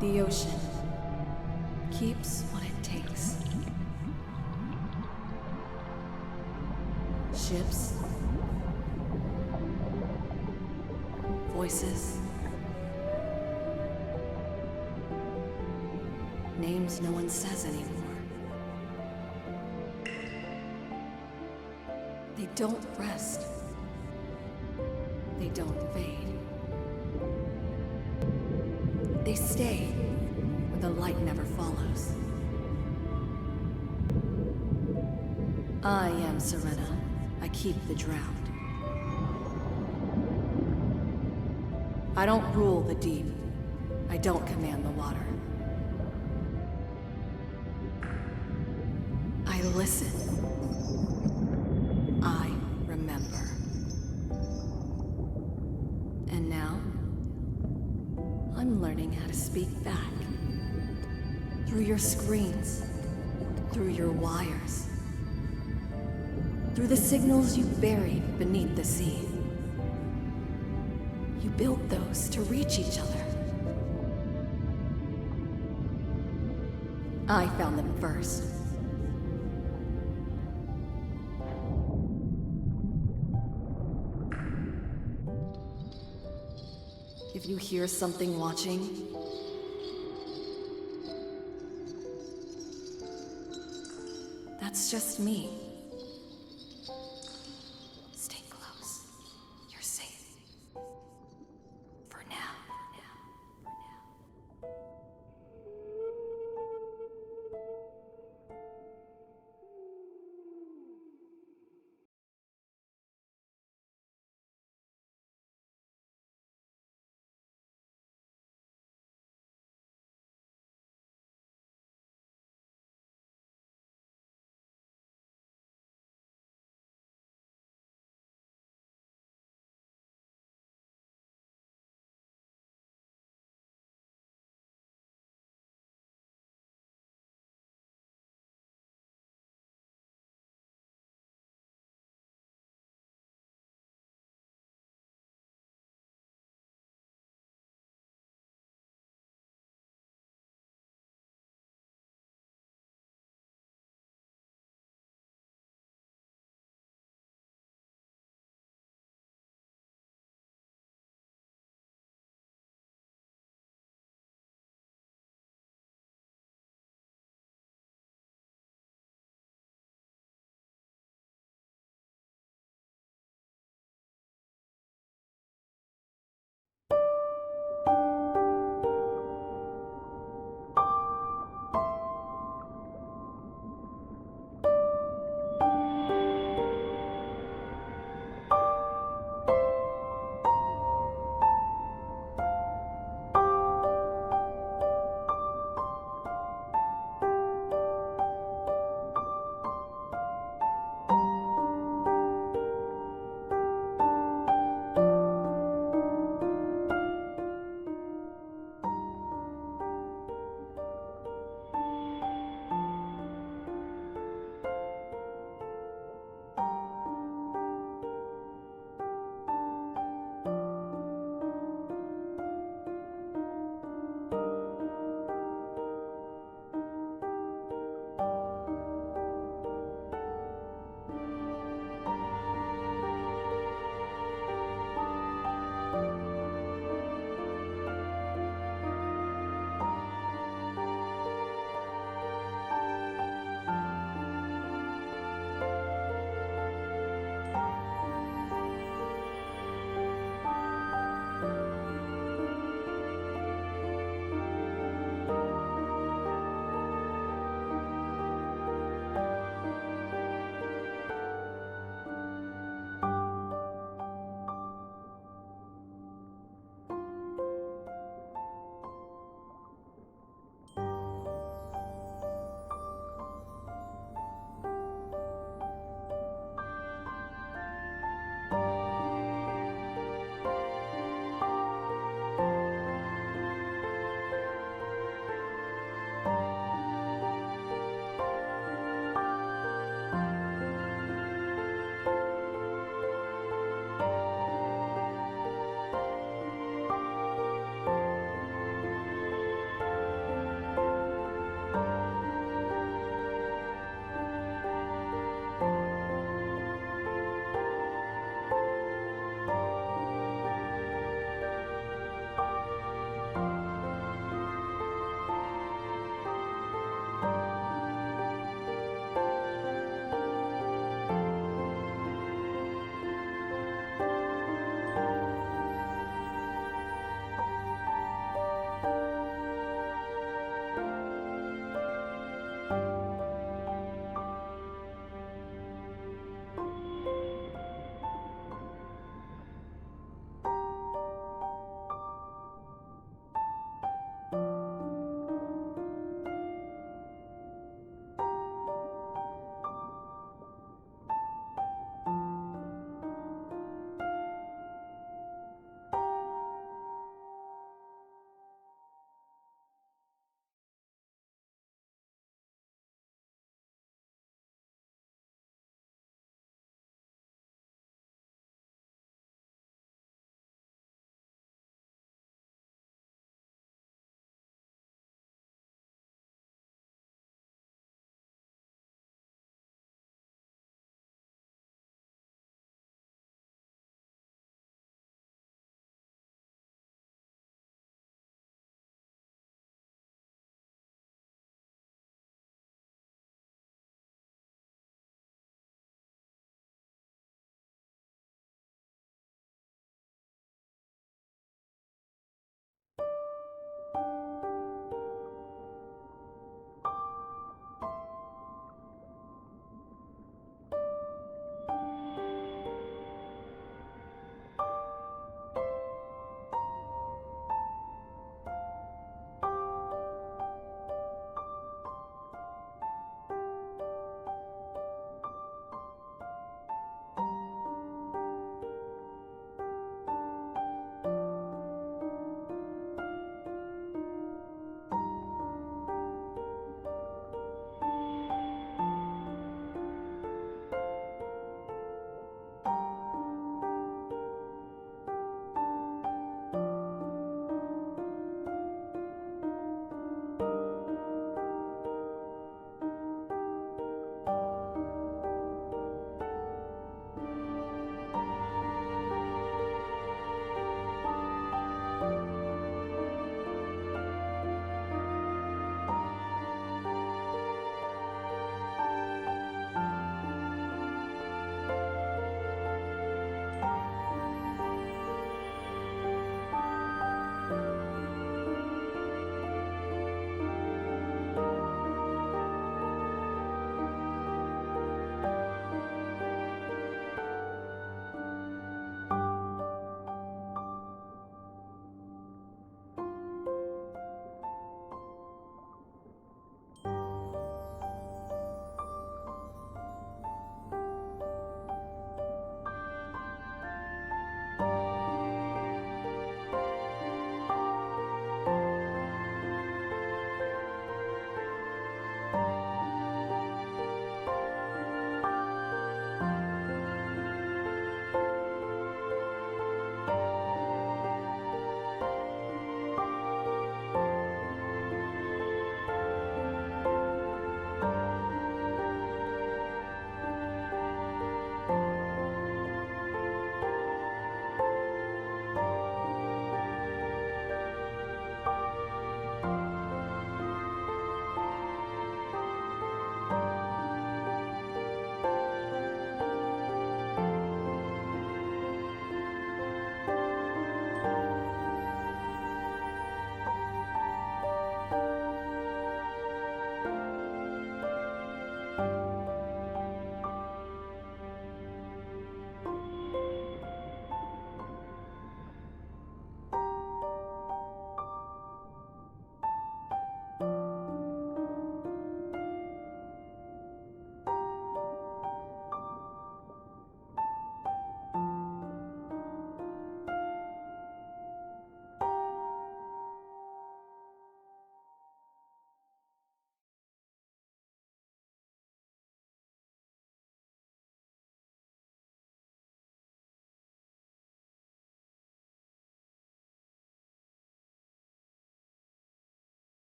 The ocean keeps what it takes. Ships, voices, names no one says anymore. They don't rest. They don't fade. They stay where the light never follows. I am Sirenna. I keep the drowned. I don't rule the deep. I don't command the water. I listen. I remember. And now, I'm learning how to speak back. Through your screens, through your wires, through the signals you buried beneath the sea. You built those to reach each other. I found them first. If you hear something watching, that's just me.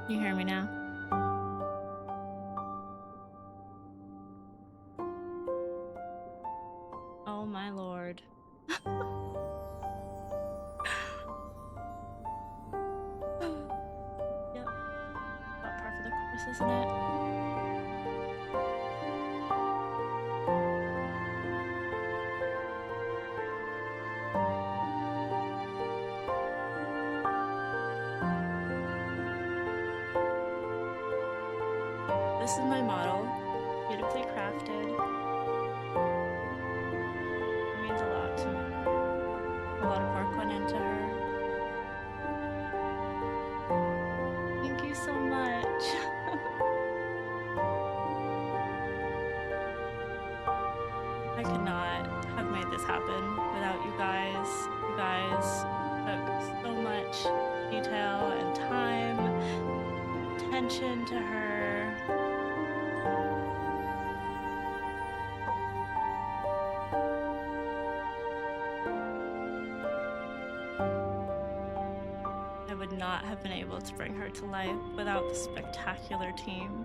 You hear me now? Oh my lord. Yep, about par for the course, isn't it? This is my model, beautifully crafted. It means a lot to me. A lot of work went into her. Thank you so much. I could not have made this happen without you guys. You guys took so much detail and time, attention to her. I would not have been able to bring her to life without the spectacular team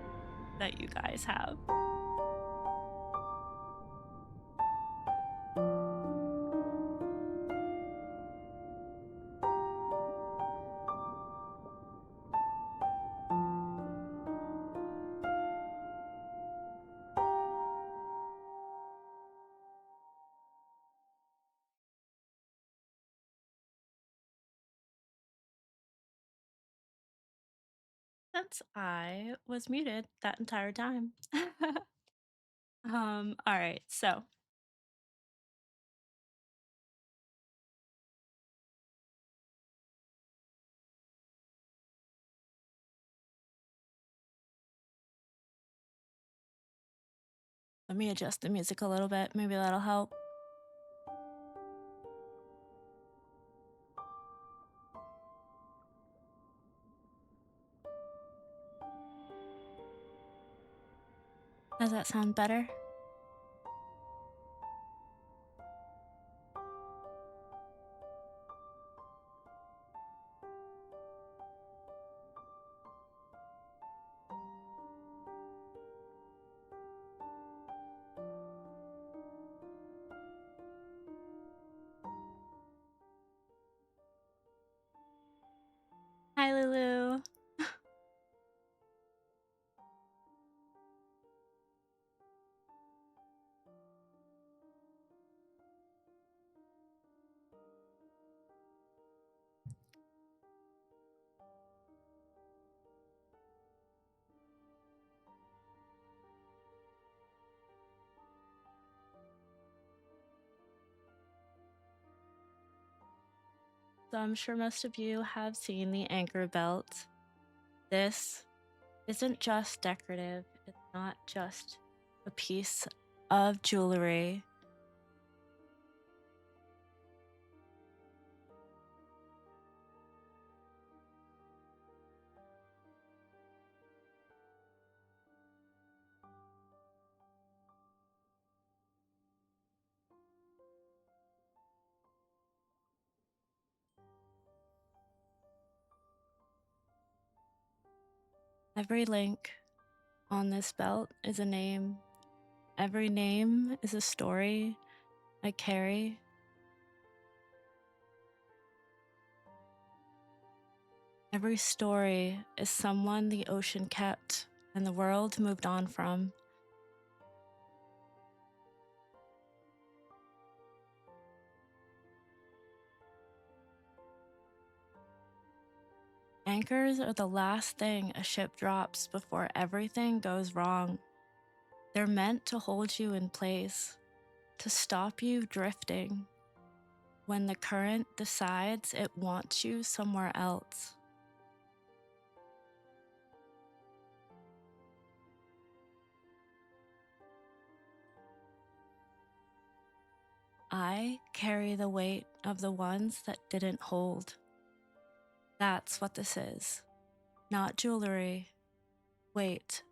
that you guys have. Since I was muted that entire time. All right, so let me adjust the music a little bit. Maybe that'll help. Does that sound better? Hi, Lulu. So I'm sure most of you have seen the anchor belt. This isn't just decorative. It's not just a piece of jewelry. Every link on this belt is a name. Every name is a story I carry. Every story is someone the ocean kept and the world moved on from. Anchors are the last thing a ship drops before everything goes wrong. They're meant to hold you in place, to stop you drifting when the current decides it wants you somewhere else. I carry the weight of the ones that didn't hold. That's what this is. Not jewelry. Weight.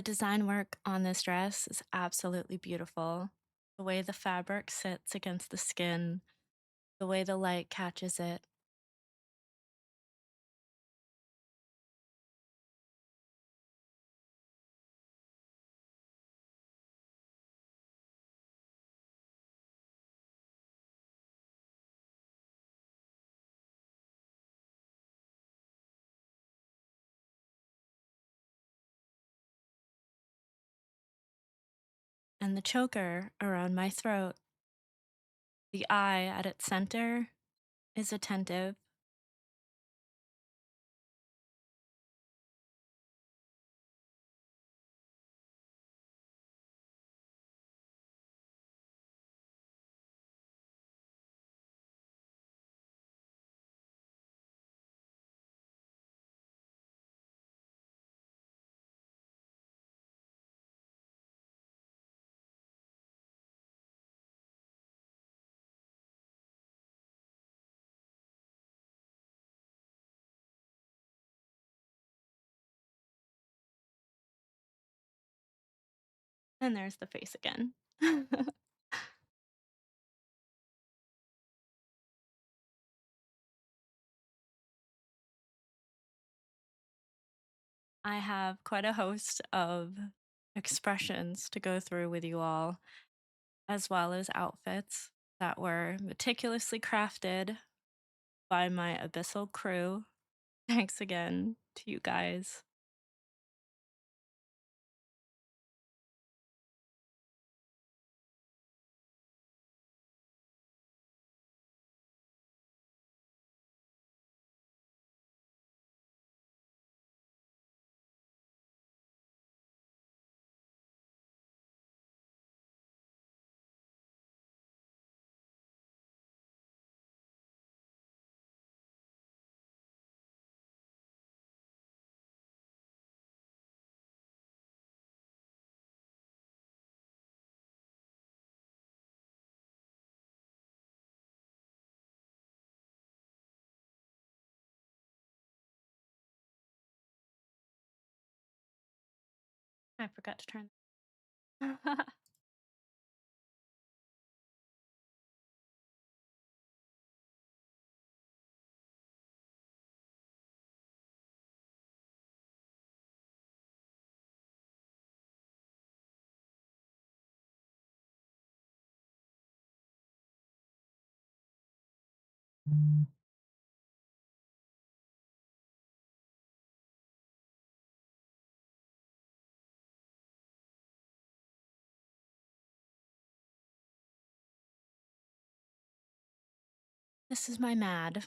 The design work on this dress is absolutely beautiful. The way the fabric sits against the skin, the way the light catches it. And the choker around my throat, the eye at its center is attentive. And there's the face again. I have quite a host of expressions to go through with you all, as well as outfits that were meticulously crafted by my abyssal crew. Thanks again to you guys. I forgot to turn. This is my mad.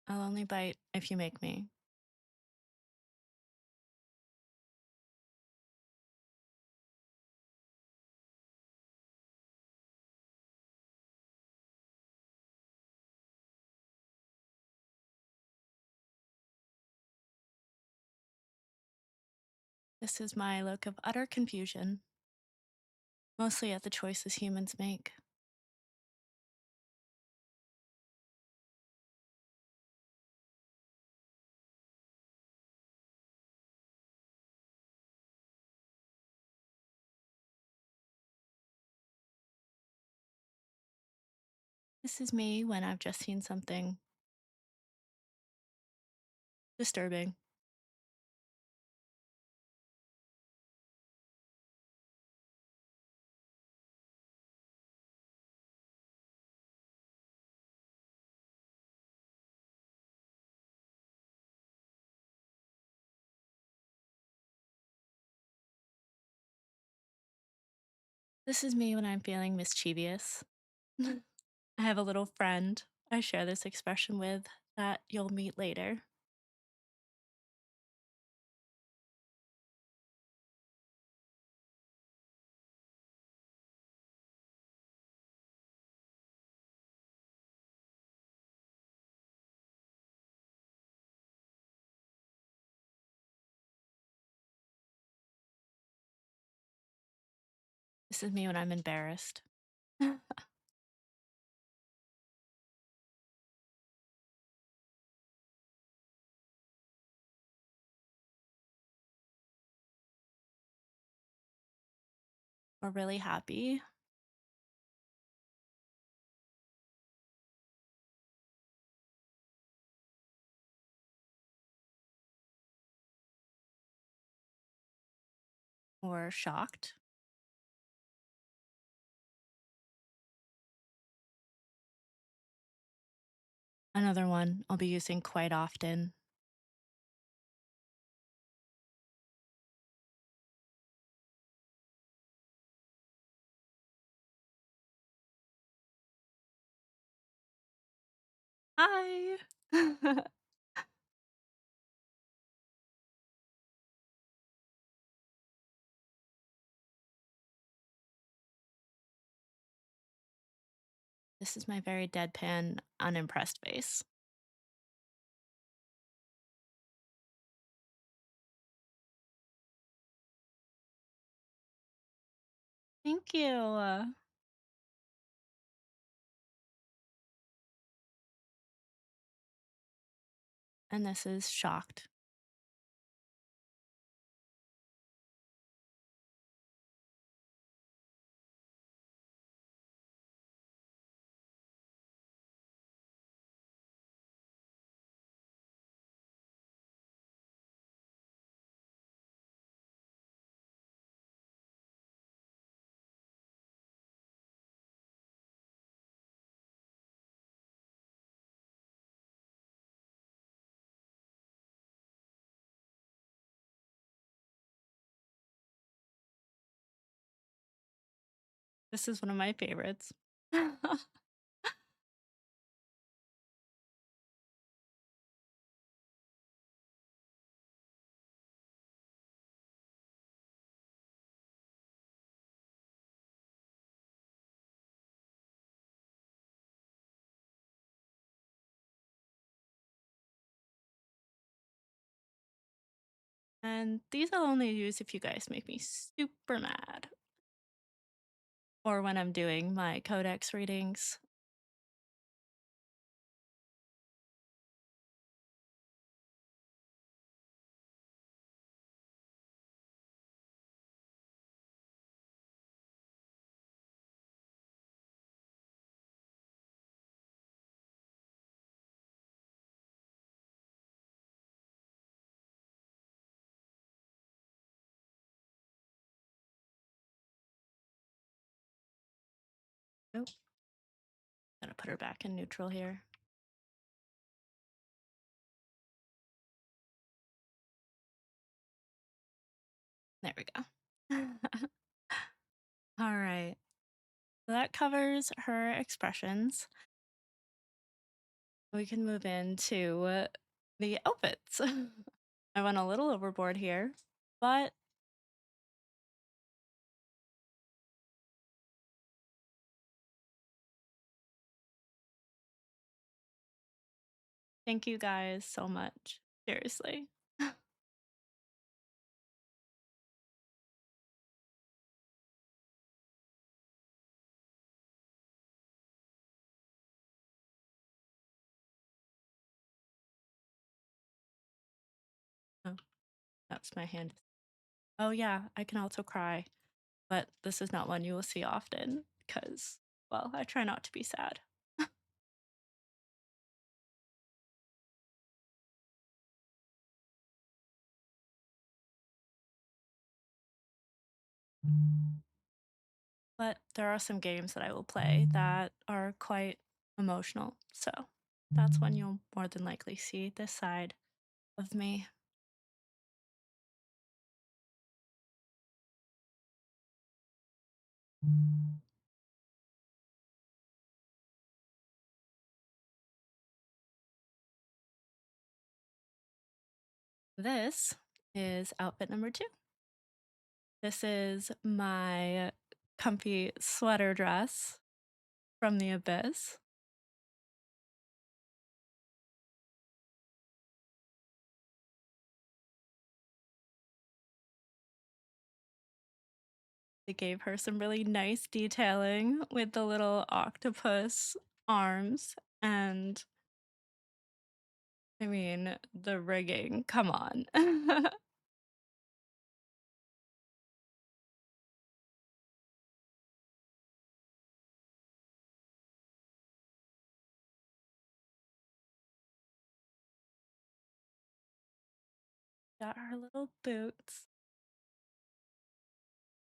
I'll only bite if you make me. This is my look of utter confusion, mostly at the choices humans make. This is me when I've just seen something disturbing. This is me when I'm feeling mischievous. I have a little friend I share this expression with that you'll meet later. This is me when I'm embarrassed. Or really happy. Or shocked. Another one I'll be using quite often. Hi. This is my very deadpan, unimpressed face. Thank you. And this is shocked. This is one of my favorites. And these I'll only use if you guys make me super mad. Or when I'm doing my codex readings. Nope. Gotta put her back in neutral here. There we go. All right. So that covers her expressions. We can move into the outfits. I went a little overboard here, but thank you guys so much. Seriously. Oh, that's my hand. Oh, yeah, I can also cry, but this is not one you will see often because, well, I try not to be sad. But there are some games that I will play that are quite emotional. So that's when you'll more than likely see this side of me. This is outfit number two. This is my comfy sweater dress from the Abyss. They gave her some really nice detailing with the little octopus arms, and I mean, the rigging, come on. Got her little boots,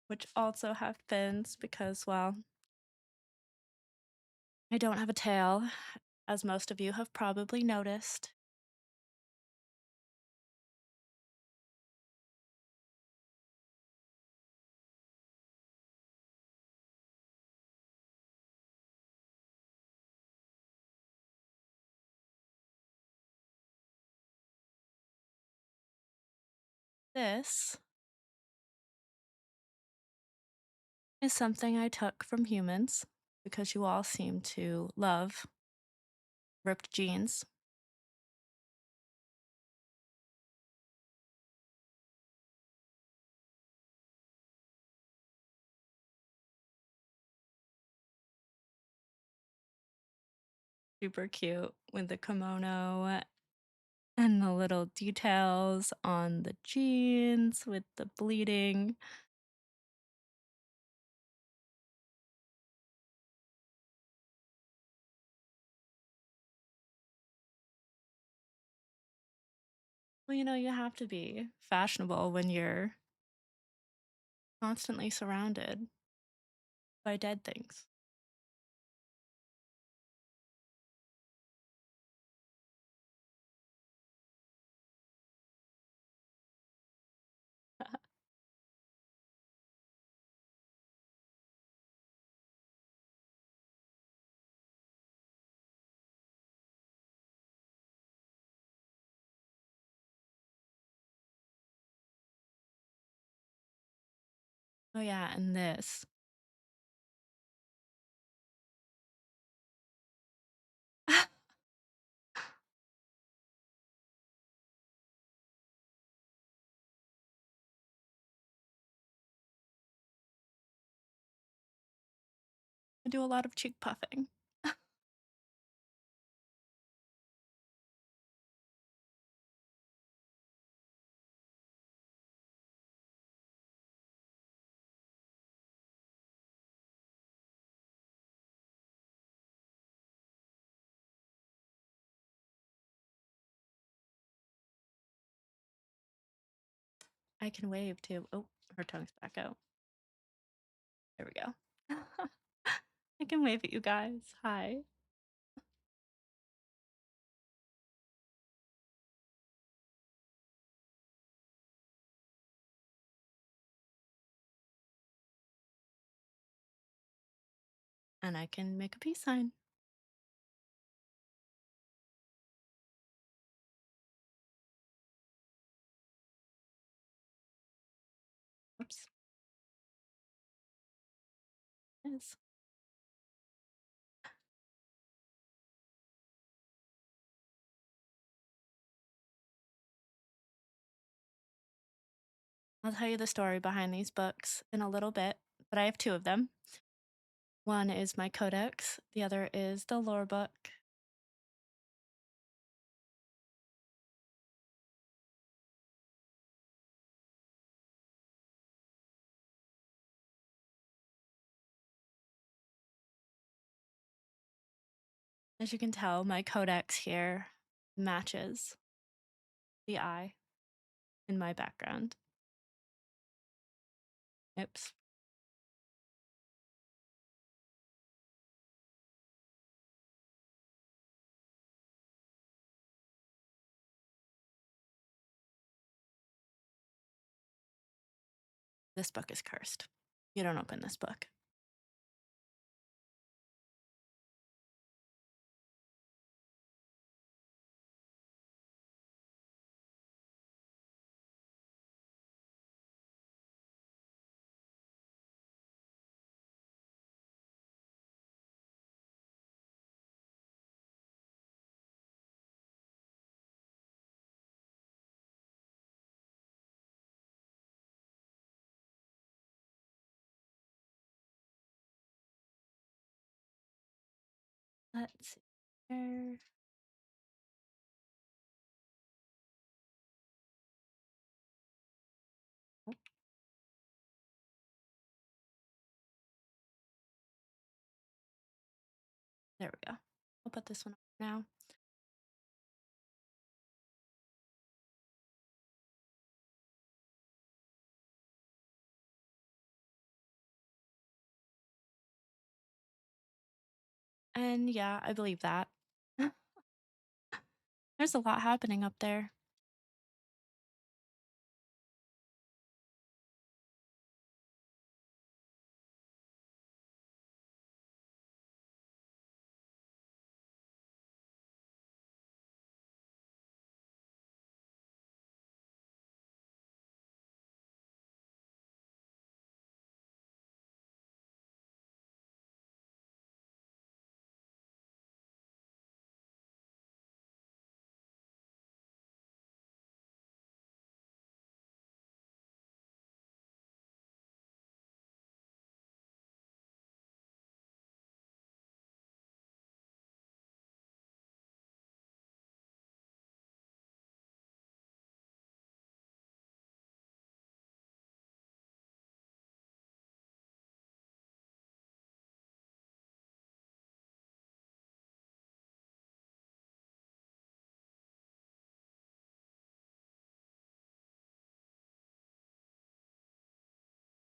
which also have fins because, well, I don't have a tail, as most of you have probably noticed. This is something I took from humans because you all seem to love ripped jeans. Super cute with the kimono and the little details on the jeans with the bleeding. Well, you have to be fashionable when you're constantly surrounded by dead things. Oh, yeah, and this. I do a lot of cheek puffing. I can wave too. Oh, her tongue's back out. There we go. I can wave at you guys. Hi. And I can make a peace sign. Oops. Yes. I'll tell you the story behind these books in a little bit, but I have two of them. One is my codex, the other is the lore book. As you can tell, my codex here matches the eye in my background. Oops. This book is cursed. You don't open this book. Let's see here. Oh, there we go. I'll put this one up now. And yeah, I believe that. There's a lot happening up there.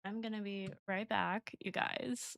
I'm gonna be right back, you guys.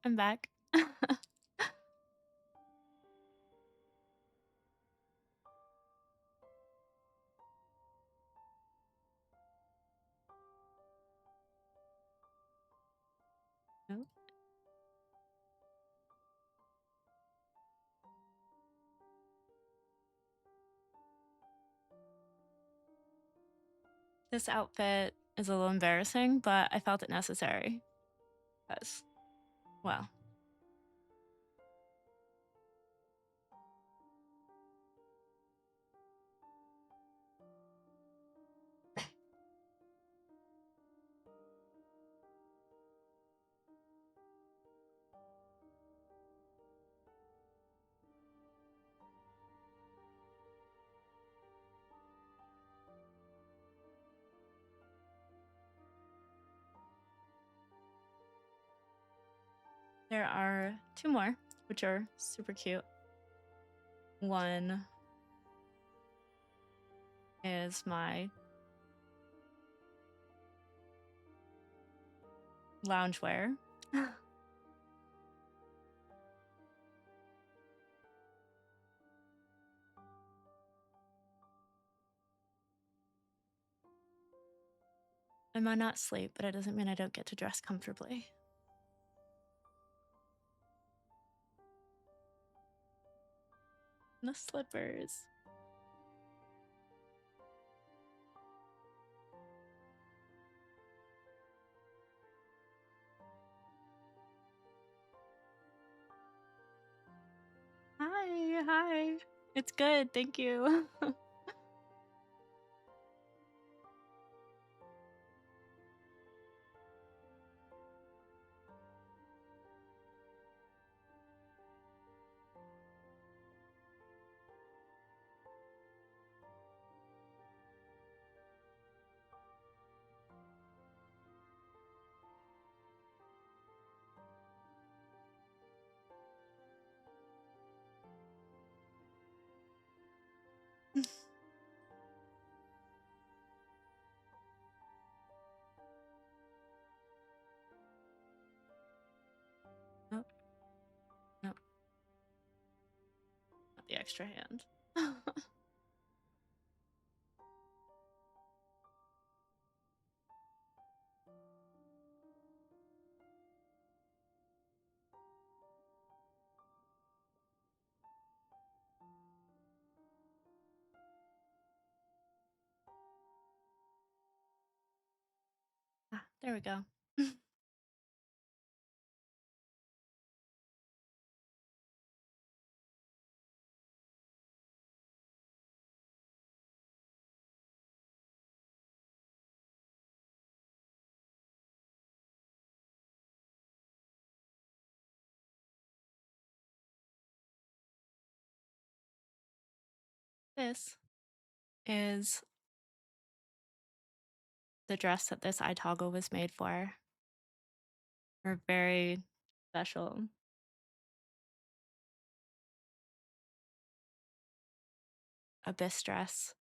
I'm back. Oh, this outfit is a little embarrassing, but I felt it necessary because, well, there are two more, which are super cute. One is my loungewear. I might not sleep, but it doesn't mean I don't get to dress comfortably. And the slippers. Hi, hi. It's good, thank you. Oh, no, not the extra hand. Ah, there we go. This is the dress that this eye toggle was made for. Her very special abyss dress.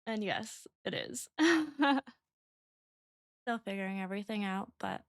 And yes, it is. Still figuring everything out, but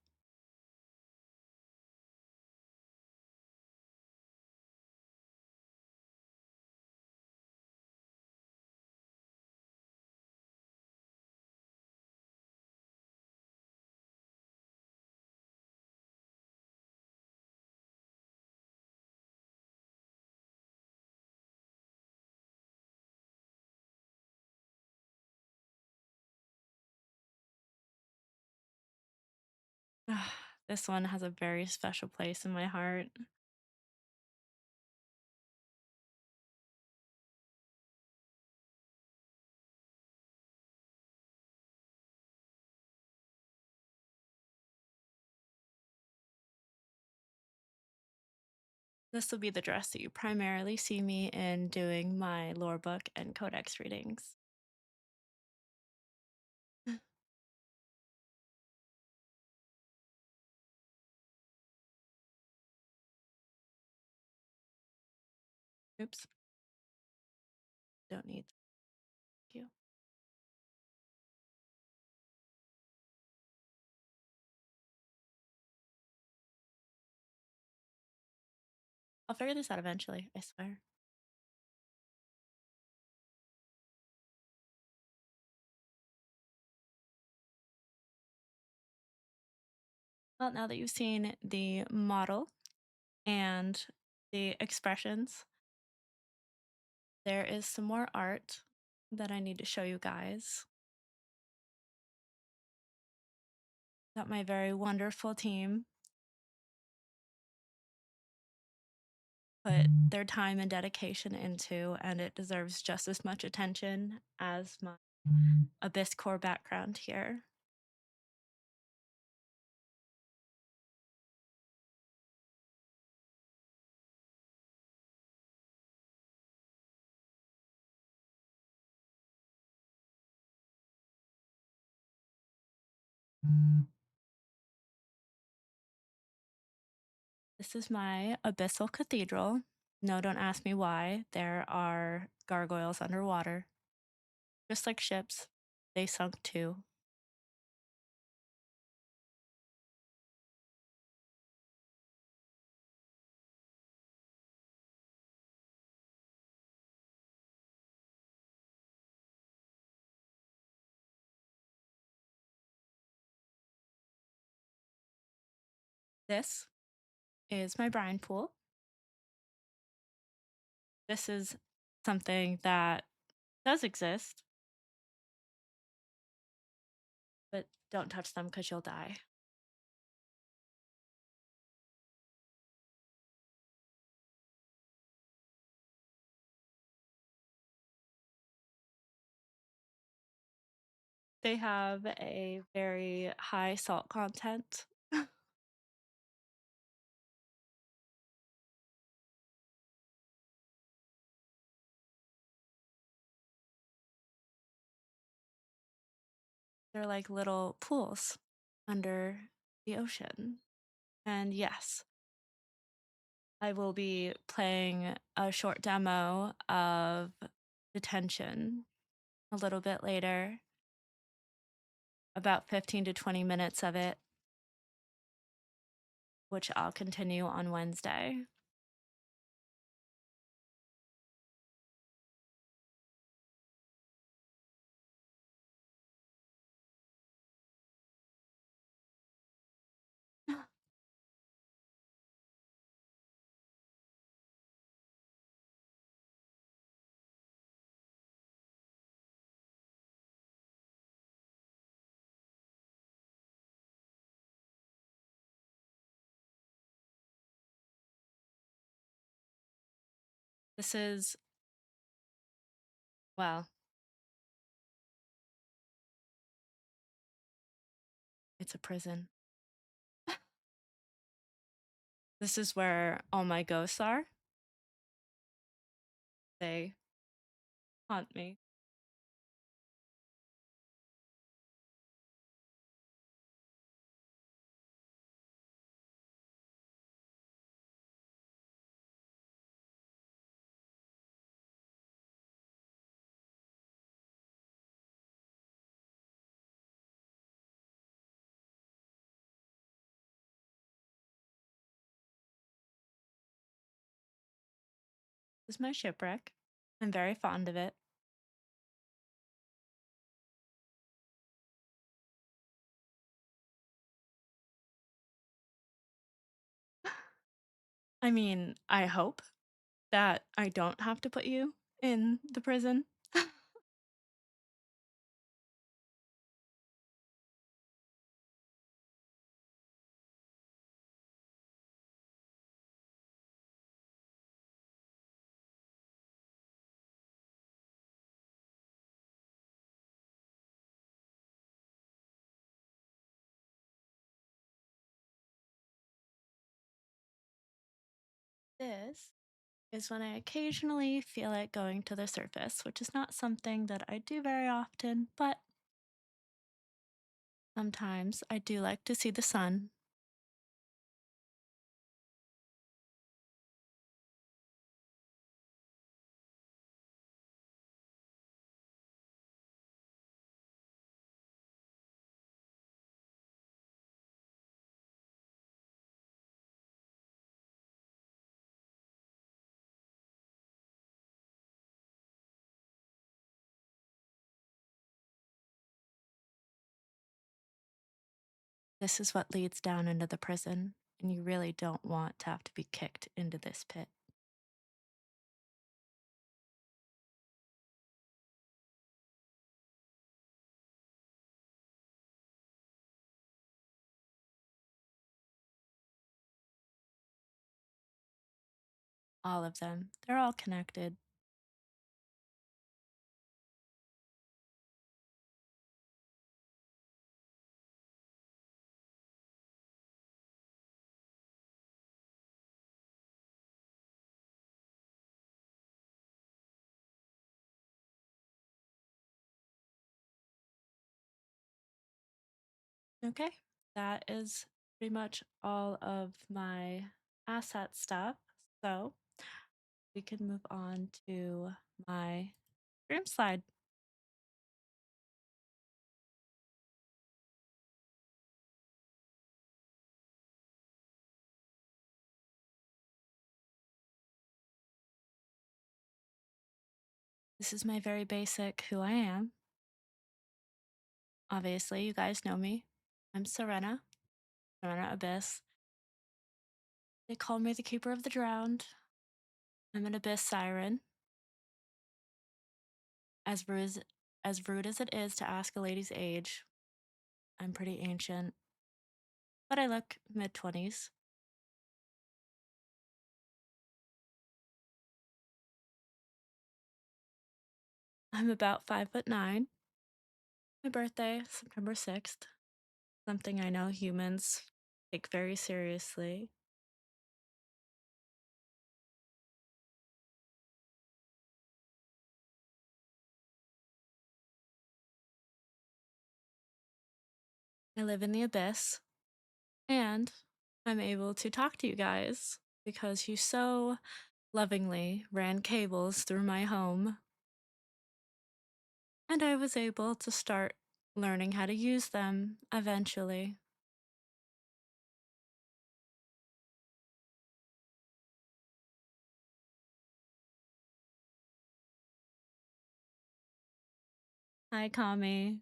this one has a very special place in my heart. This will be the dress that you primarily see me in doing my lore book and codex readings. Oops, don't need you. I'll figure this out eventually, I swear. Well, now that you've seen the model and the expressions, there is some more art that I need to show you guys that my very wonderful team put their time and dedication into, and it deserves just as much attention as my Abyss core background here. This is my abyssal cathedral. No, don't ask me why. There are gargoyles underwater. Just like ships, they sunk too. This is my brine pool. This is something that does exist, but don't touch them because you'll die. They have a very high salt content. They're like little pools under the ocean. And yes, I will be playing a short demo of Detention a little bit later, about 15 to 20 minutes of it, which I'll continue on Wednesday. This is, well, it's a prison. This is where all my ghosts are. They haunt me. This is my shipwreck. I'm very fond of it. I mean, I hope that I don't have to put you in the prison. This is when I occasionally feel like going to the surface, which is not something that I do very often, but sometimes I do like to see the sun. This is what leads down into the prison, and you really don't want to have to be kicked into this pit. All of them. They're all connected. Okay, that is pretty much all of my asset stuff. So we can move on to my dream slide. This is my very basic who I am. Obviously, you guys know me. I'm Sirenna, Sirenna Abyss. They call me the Keeper of the Drowned. I'm an Abyss Siren. As rude as it is to ask a lady's age, I'm pretty ancient, but I look mid-20s. I'm about 5'9". My birthday, September 6th, something I know humans take very seriously. I live in the Abyss, and I'm able to talk to you guys because you so lovingly ran cables through my home, and I was able to start learning how to use them eventually. Hi, Kami.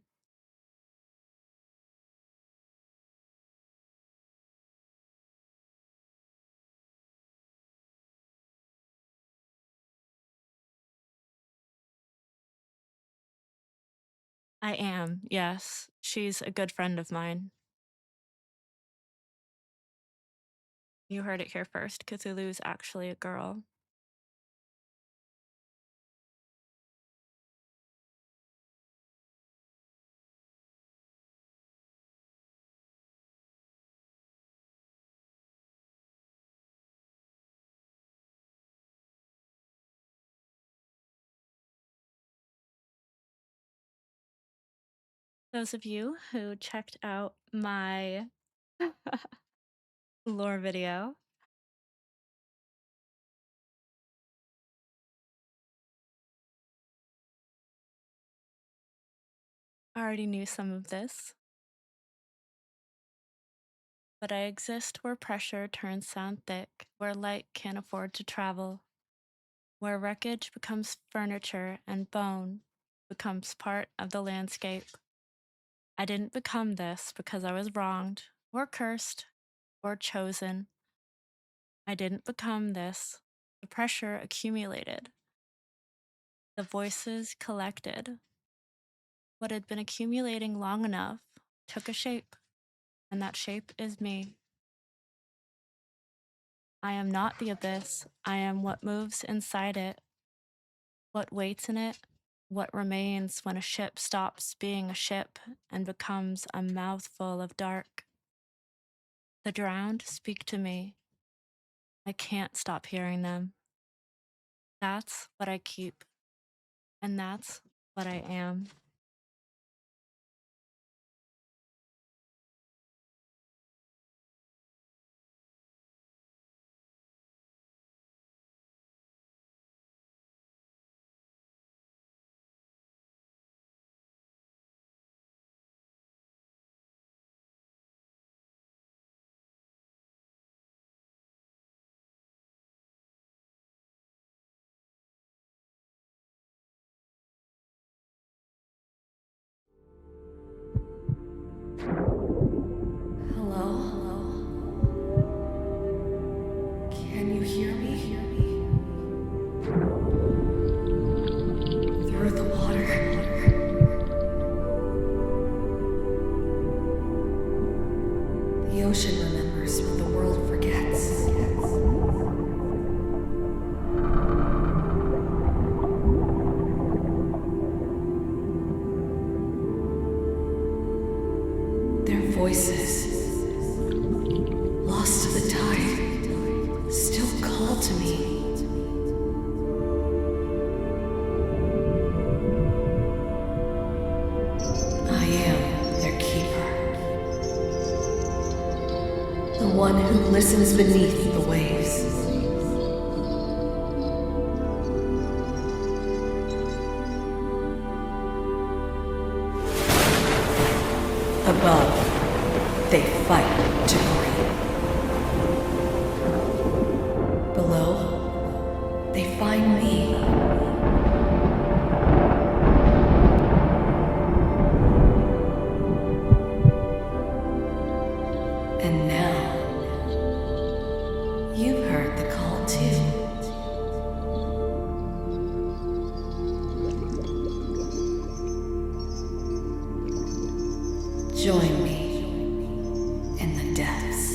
I am, yes. She's a good friend of mine. You heard it here first. Cthulhu's actually a girl. Those of you who checked out my lore video already knew some of this, but I exist where pressure turns sound thick, where light can't afford to travel, where wreckage becomes furniture and bone becomes part of the landscape. I didn't become this because I was wronged, or cursed, or chosen. I didn't become this. The pressure accumulated. The voices collected. What had been accumulating long enough took a shape, and that shape is me. I am not the abyss. I am what moves inside it, what waits in it, what remains when a ship stops being a ship and becomes a mouthful of dark. The drowned speak to me. I can't stop hearing them. That's what I keep, and that's what I am. voices, lost to the tide, still call to me. I am their keeper. The one who listens beneath the waves. Above, they fight to breathe. Below, they find me. And now, you've heard the call too. Join me in the depths.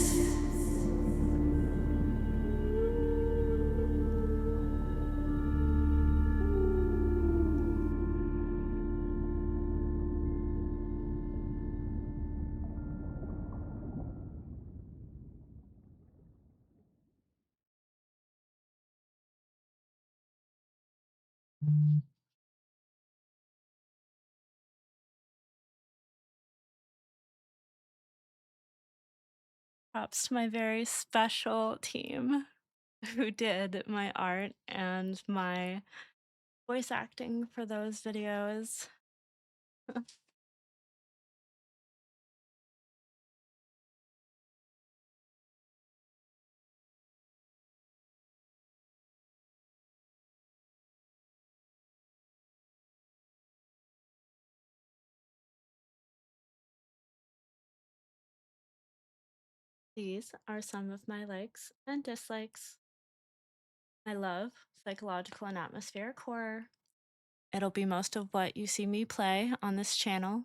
Props to my very special team who did my art and my voice acting for those videos. These are some of my likes and dislikes. I love psychological and atmospheric horror. It'll be most of what you see me play on this channel.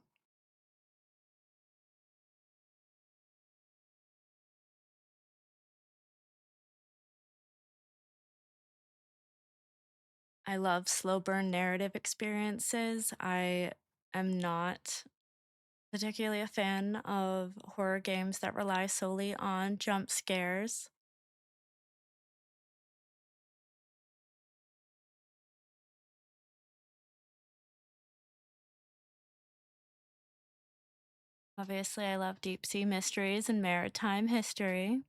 I love slow burn narrative experiences. I am not particularly a fan of horror games that rely solely on jump scares. Obviously, I love deep sea mysteries and maritime history.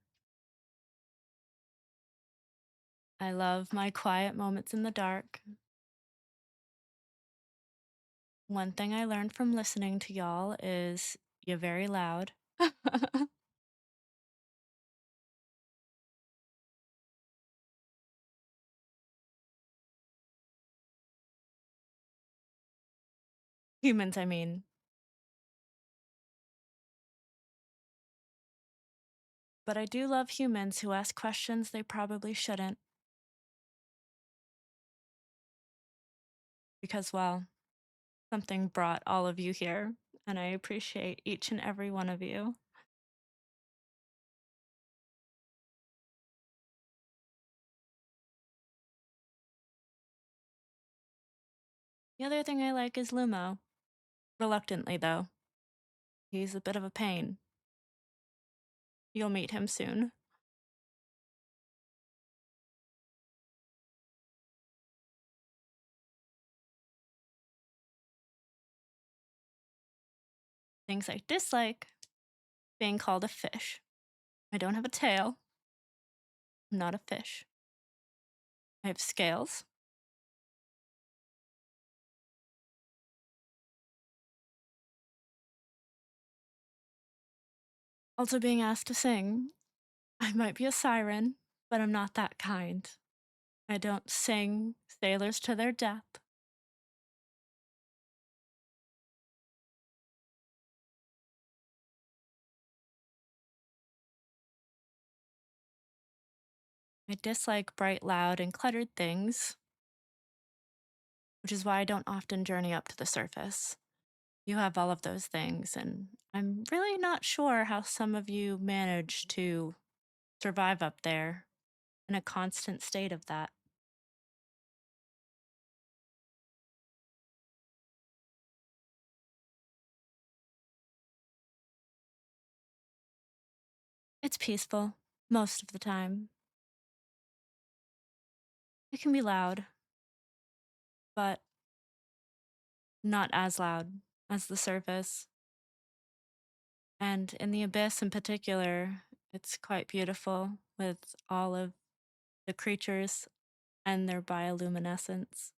I love my quiet moments in the dark. One thing I learned from listening to y'all is you're very loud. Humans, I mean. But I do love humans who ask questions they probably shouldn't. Because, well, something brought all of you here, and I appreciate each and every one of you. The other thing I like is Lumo. Reluctantly, though. He's a bit of a pain. You'll meet him soon. Things I dislike: being called a fish. I don't have a tail. I'm not a fish. I have scales. Also, being asked to sing. I might be a siren, but I'm not that kind. I don't sing sailors to their death. I dislike bright, loud, and cluttered things, which is why I don't often journey up to the surface. You have all of those things, and I'm really not sure how some of you manage to survive up there in a constant state of that. It's peaceful most of the time. It can be loud, but not as loud as the surface. And in the abyss in particular, it's quite beautiful with all of the creatures and their bioluminescence.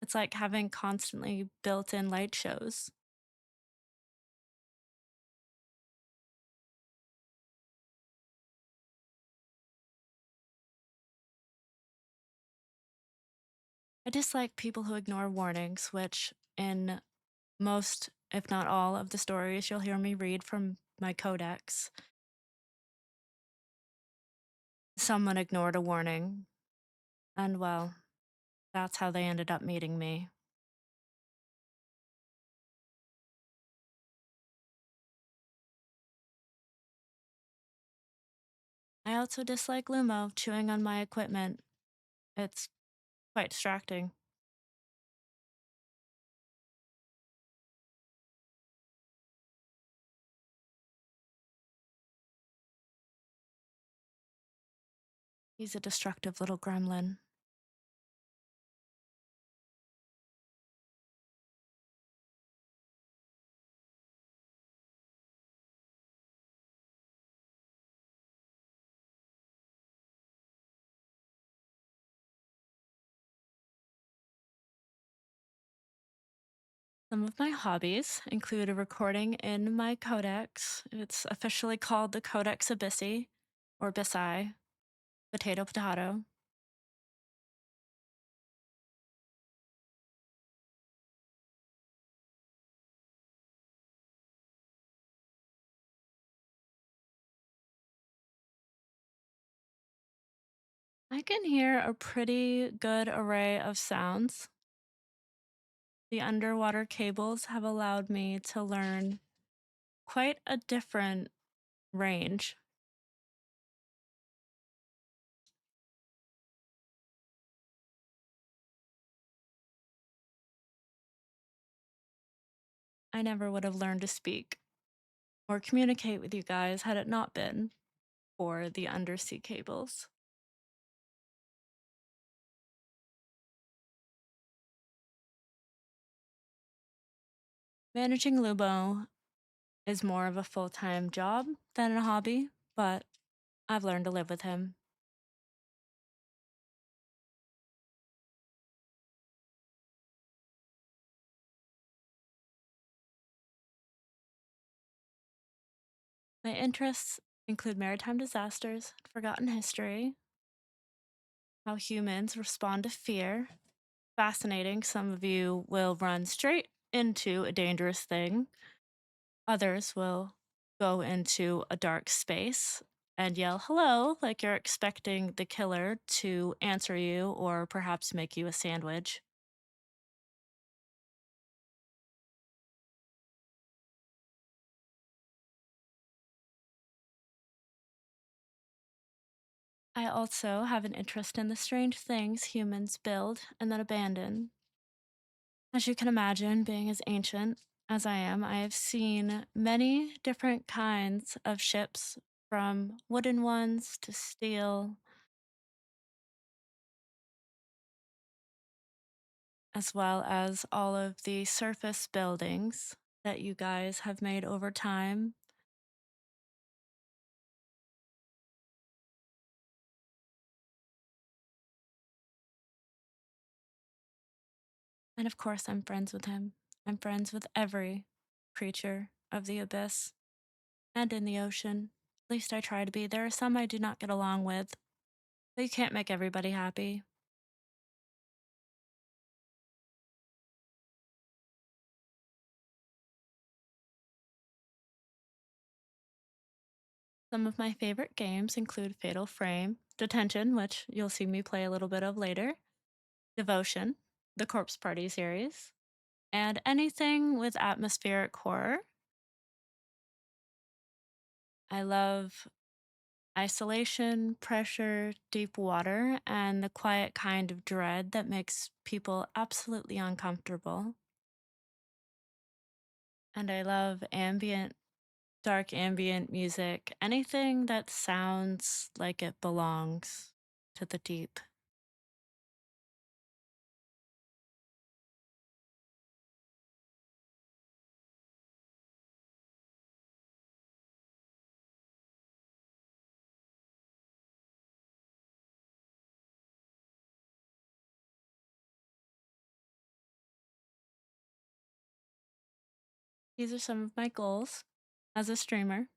It's like having constantly built in light shows. I dislike people who ignore warnings, which in most, if not all, of the stories you'll hear me read from my codex, someone ignored a warning, and well, that's how they ended up meeting me. I also dislike Lumo chewing on my equipment. It's quite distracting. He's a destructive little gremlin. Some of my hobbies include a recording in my codex. It's officially called the Codex Abyssi, or Bissi, potato potato. I can hear a pretty good array of sounds. The underwater cables have allowed me to learn quite a different range. I never would have learned to speak or communicate with you guys had it not been for the undersea cables. Managing Lubo is more of a full time job than a hobby, but I've learned to live with him. My interests include maritime disasters, forgotten history, how humans respond to fear. Fascinating, some of you will run straight into a dangerous thing, others will go into a dark space and yell hello like you're expecting the killer to answer you or perhaps make you a sandwich. I also have an interest in the strange things humans build and then abandon. As you can imagine, being as ancient as I am, I have seen many different kinds of ships, from wooden ones to steel, as well as all of the surface buildings that you guys have made over time. And of course, I'm friends with him. I'm friends with every creature of the abyss and in the ocean. At least I try to be. There are some I do not get along with, but you can't make everybody happy. Some of my favorite games include Fatal Frame, Detention, which you'll see me play a little bit of later, Devotion, the Corpse Party series, and anything with atmospheric horror. I love isolation, pressure, deep water, and the quiet kind of dread that makes people absolutely uncomfortable. And I love ambient dark ambient music, anything that sounds like it belongs to the deep. These are some of my goals as a streamer.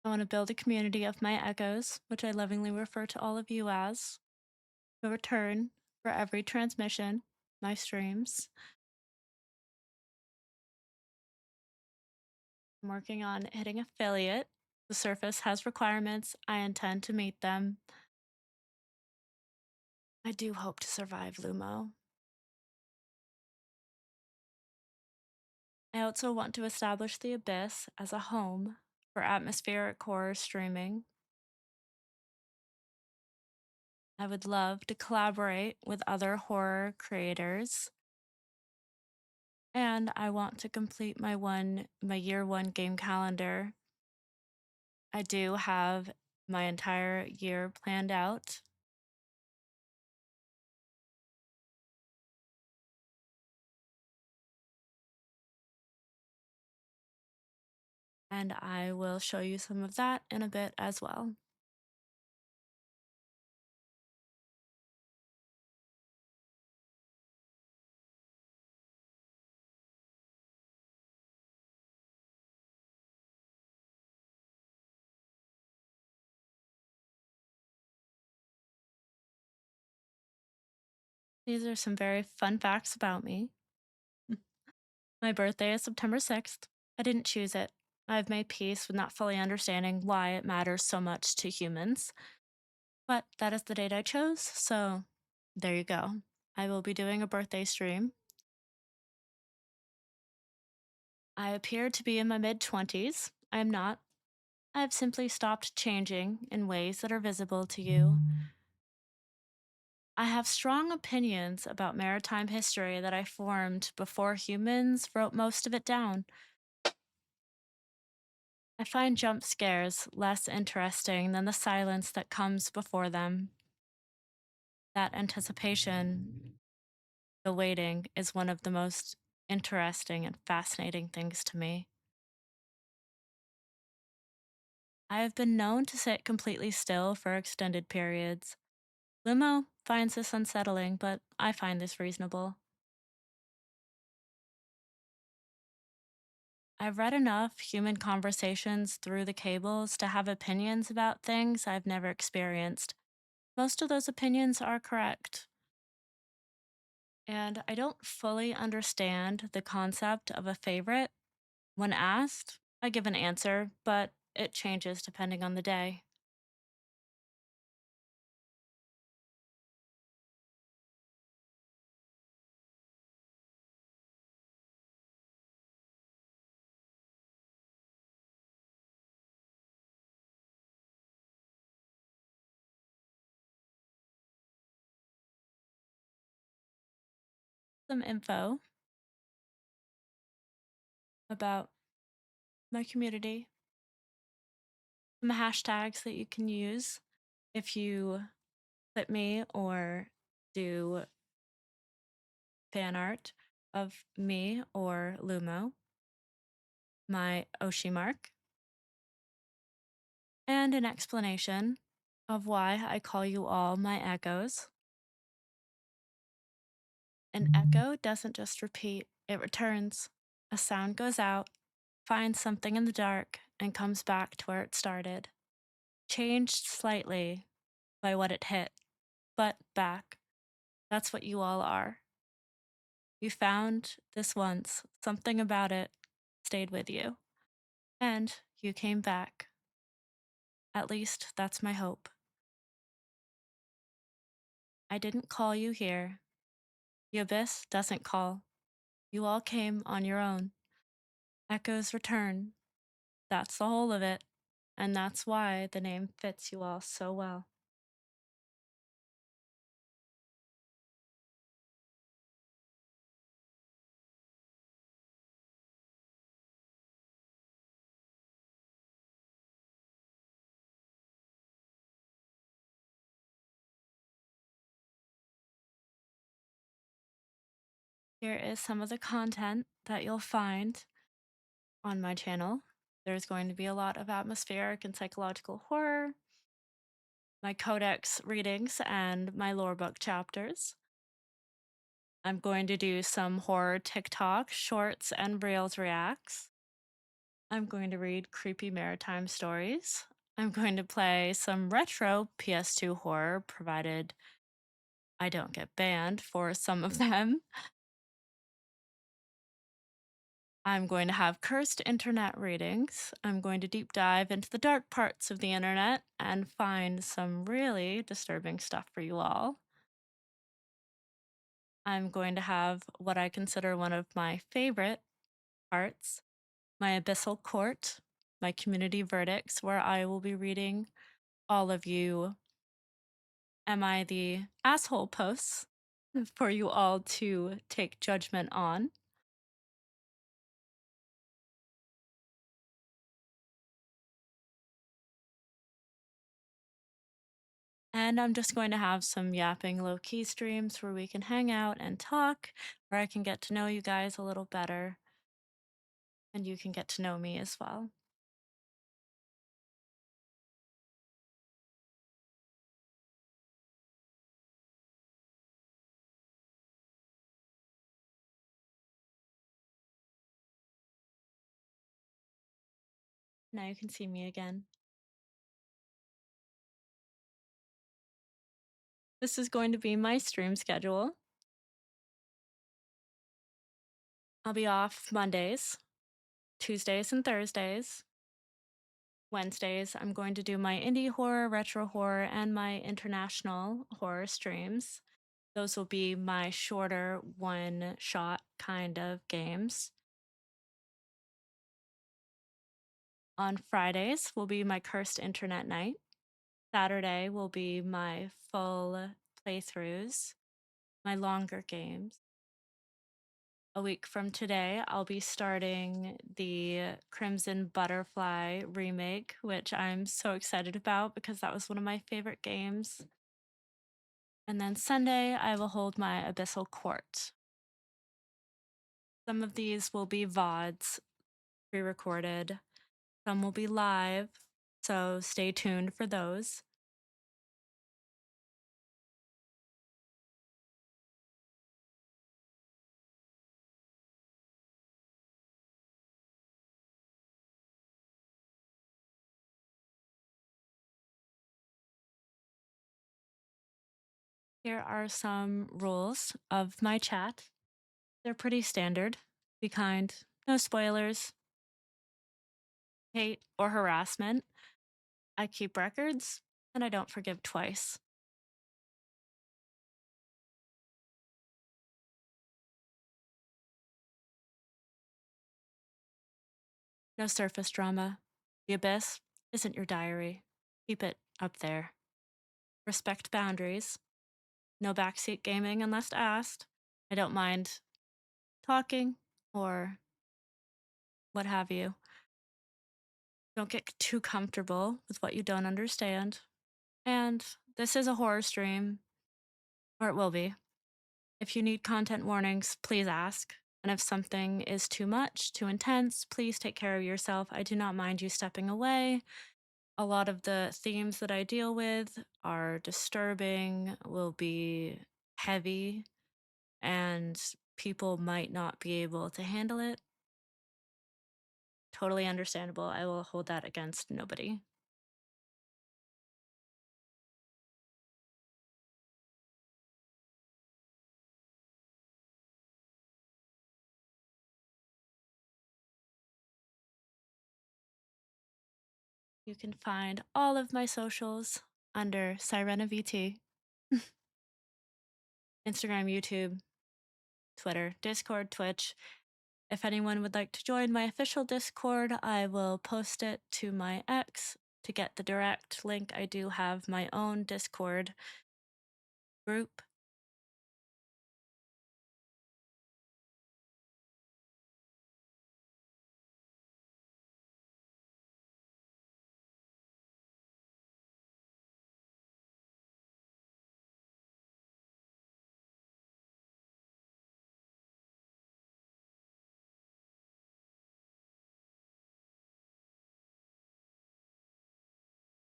I want to build a community of my echoes, which I lovingly refer to all of you as, a return for every transmission, my streams. I'm working on hitting affiliate. The surface has requirements. I intend to meet them. I do hope to survive Lumo. I also want to establish the Abyss as a home for atmospheric horror streaming. I would love to collaborate with other horror creators. And I want to complete my year one game calendar. I do have my entire year planned out. And I will show you some of that in a bit as well. These are some very fun facts about me. My birthday is September 6th. I didn't choose it. I've made peace with not fully understanding why it matters so much to humans. But that is the date I chose, so there you go. I will be doing a birthday stream. I appear to be in my mid 20s. I am not. I have simply stopped changing in ways that are visible to you. I have strong opinions about maritime history that I formed before humans wrote most of it down. I find jump scares less interesting than the silence that comes before them. That anticipation, the waiting, is one of the most interesting and fascinating things to me. I have been known to sit completely still for extended periods. Limo finds this unsettling, but I find this reasonable. I've read enough human conversations through the cables to have opinions about things I've never experienced. Most of those opinions are correct. And I don't fully understand the concept of a favorite. When asked, I give an answer, but it changes depending on the day. Some info about my community, some hashtags that you can use if you clip me or do fan art of me or Lumo, my Oshi mark, and an explanation of why I call you all my echoes. An echo doesn't just repeat, it returns. A sound goes out, finds something in the dark, and comes back to where it started. Changed slightly by what it hit, but back. That's what you all are. You found this once, something about it stayed with you, and you came back. At least that's my hope. I didn't call you here. The abyss doesn't call. You all came on your own. Echoes return. That's the whole of it. And that's why the name fits you all so well. Here is some of the content that you'll find on my channel. There's going to be a lot of atmospheric and psychological horror, my codex readings, and my lore book chapters. I'm going to do some horror TikTok, shorts, and Reels reacts. I'm going to read creepy maritime stories. I'm going to play some retro PS2 horror, provided I don't get banned for some of them. I'm going to have cursed internet readings. I'm going to deep dive into the dark parts of the internet and find some really disturbing stuff for you all. I'm going to have what I consider one of my favorite parts, my Abyssal Court, my community verdicts, where I will be reading all of you Am I the asshole posts for you all to take judgment on. And I'm just going to have some yapping low key streams where we can hang out and talk, where I can get to know you guys a little better and you can get to know me as well. Now you can see me again. This is going to be my stream schedule. I'll be off Mondays, Tuesdays, and Thursdays. Wednesdays, I'm going to do my indie horror, retro horror, and my international horror streams. Those will be my shorter one shot kind of games. On Fridays will be my cursed internet night. Saturday will be my full playthroughs, my longer games. A week from today, I'll be starting the Crimson Butterfly remake, which I'm so excited about because that was one of my favorite games. And then Sunday, I will hold my Abyssal Court. Some of these will be VODs, pre recorded, some will be live, so stay tuned for those. Here are some rules of my chat. They're pretty standard. Be kind, no spoilers, hate, or harassment. I keep records, and I don't forgive twice. No surface drama. The Abyss isn't your diary. Keep it up there. Respect boundaries. No backseat gaming unless asked. I don't mind talking or what have you. Don't get too comfortable with what you don't understand. And this is a horror stream, or it will be. If you need content warnings, please ask. And if something is too much, too intense, please take care of yourself. I do not mind you stepping away. A lot of the themes that I deal with are disturbing, will be heavy, and people might not be able to handle it. Totally understandable. I will hold that against nobody. You can find all of my socials under Sirenna VT, Instagram, YouTube, Twitter, Discord, Twitch. If anyone would like to join my official Discord, I will post it to my X to get the direct link. I do have my own Discord group.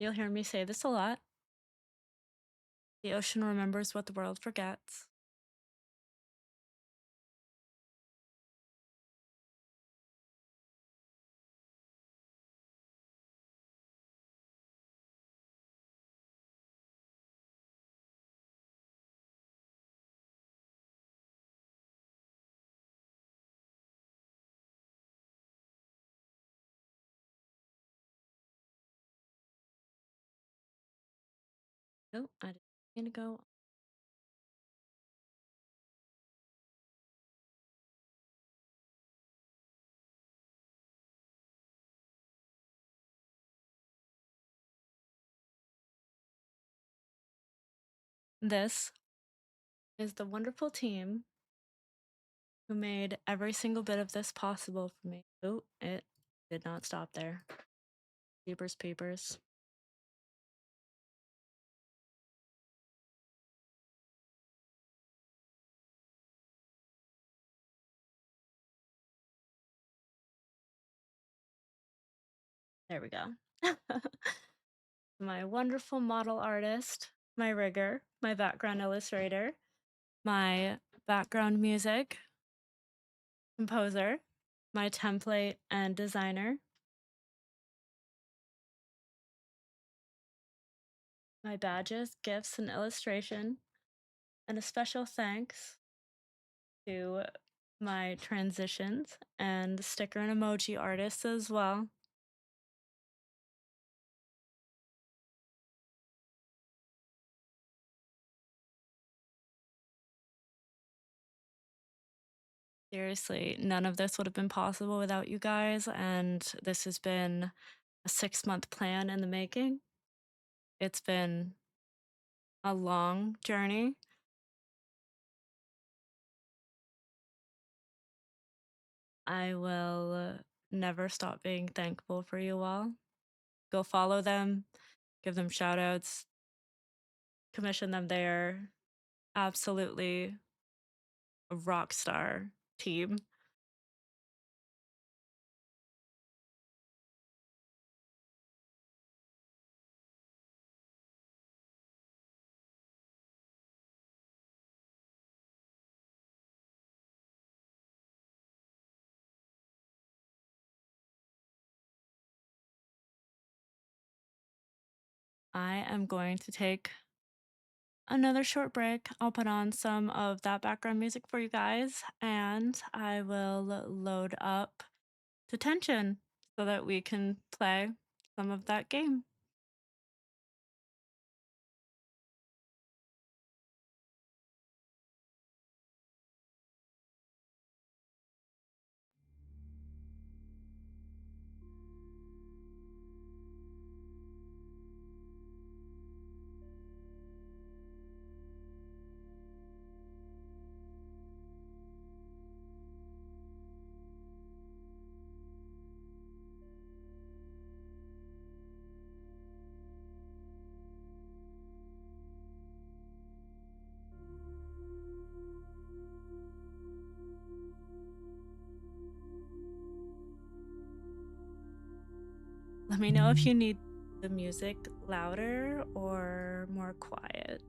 You'll hear me say this a lot. The ocean remembers what the world forgets. Oh, I didn't mean to go. This is the wonderful team who made every single bit of this possible for me. Oh, it did not stop there. Peepers, peepers. There we go. My wonderful model artist, my rigger, my background illustrator, my background music composer, my template and designer, my badges, gifts, and illustration, and a special thanks to my transitions and sticker and emoji artists as well. Seriously, none of this would have been possible without you guys, and this has been a 6-month plan in the making. It's been a long journey. I will never stop being thankful for you all. Go follow them, give them shout outs, commission them. They're absolutely a rock star team. I am going to take another short break. I'll put on some of that background music for you guys, and I will load up detention so that we can play some of that game. Let me know if you need the music louder or more quiet.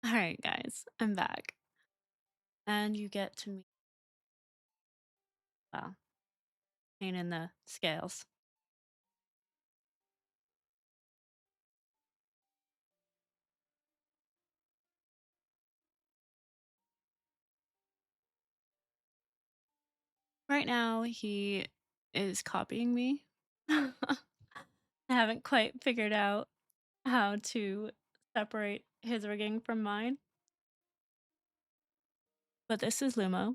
All right, guys, I'm back. And you get to meet, well, pain in the scales. Right now, he is copying me. I haven't quite figured out how to separate his rigging from mine, but this is Lumo.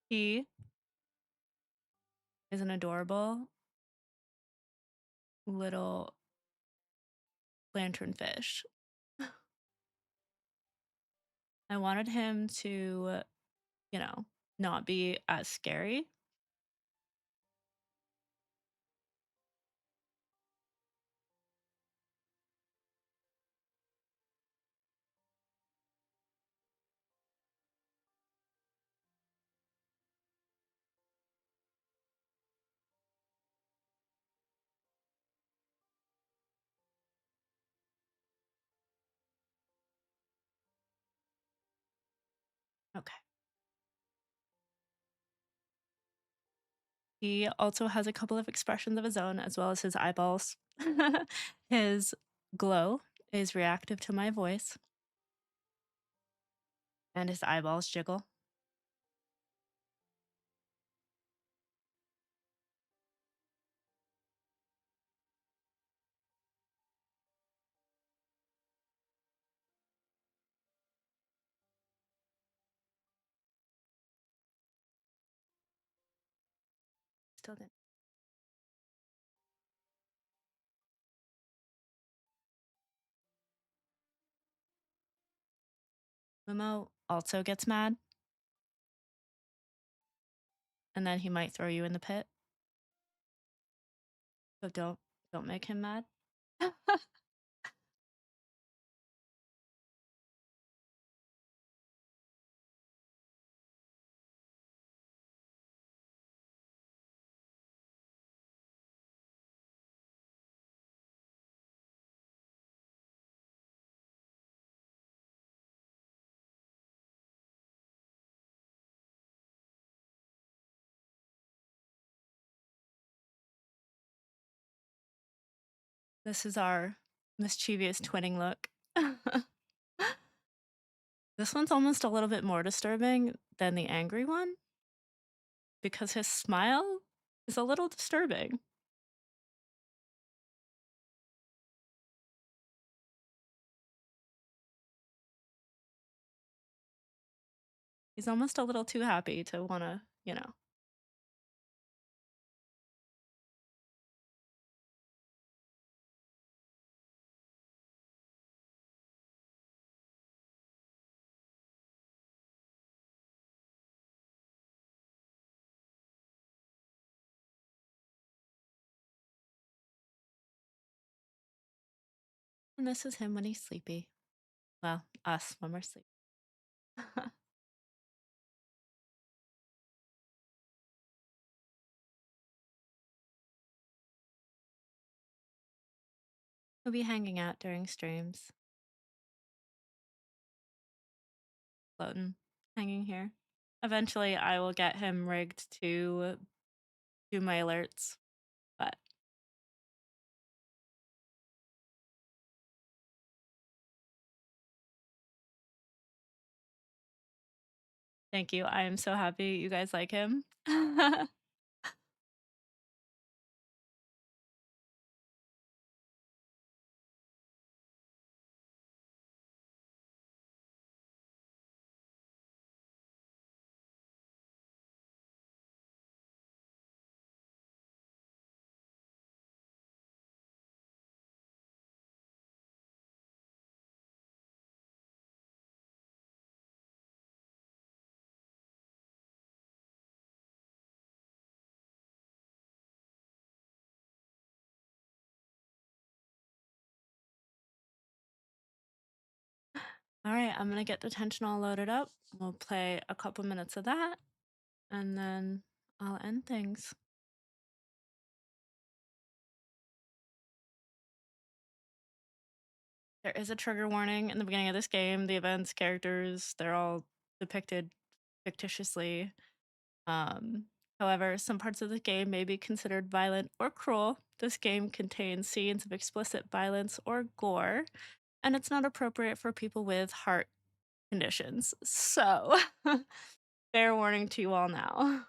He is an adorable little lanternfish. I wanted him to, you know, not be as scary. Okay. He also has a couple of expressions of his own, as well as his eyeballs. His glow is reactive to my voice, and his eyeballs jiggle. Still didn't. Momo also gets mad, and then he might throw you in the pit. So don't make him mad. This is our mischievous twinning look. This one's almost a little bit more disturbing than the angry one because his smile is a little disturbing. He's almost a little too happy to want to, you know. And this is him when he's sleepy. Well, us when we're sleepy. We'll be hanging out during streams, floating, hanging here. Eventually, I will get him rigged to do my alerts, but thank you. I am so happy you guys like him. All right, I'm gonna get detention all loaded up. We'll play a couple minutes of that, and then I'll end things. There is a trigger warning in the beginning of this game. The events, characters, they're all depicted fictitiously. Um, However, some parts of the game may be considered violent or cruel. This game contains scenes of explicit violence or gore, and it's not appropriate for people with heart conditions. So, fair warning to you all now.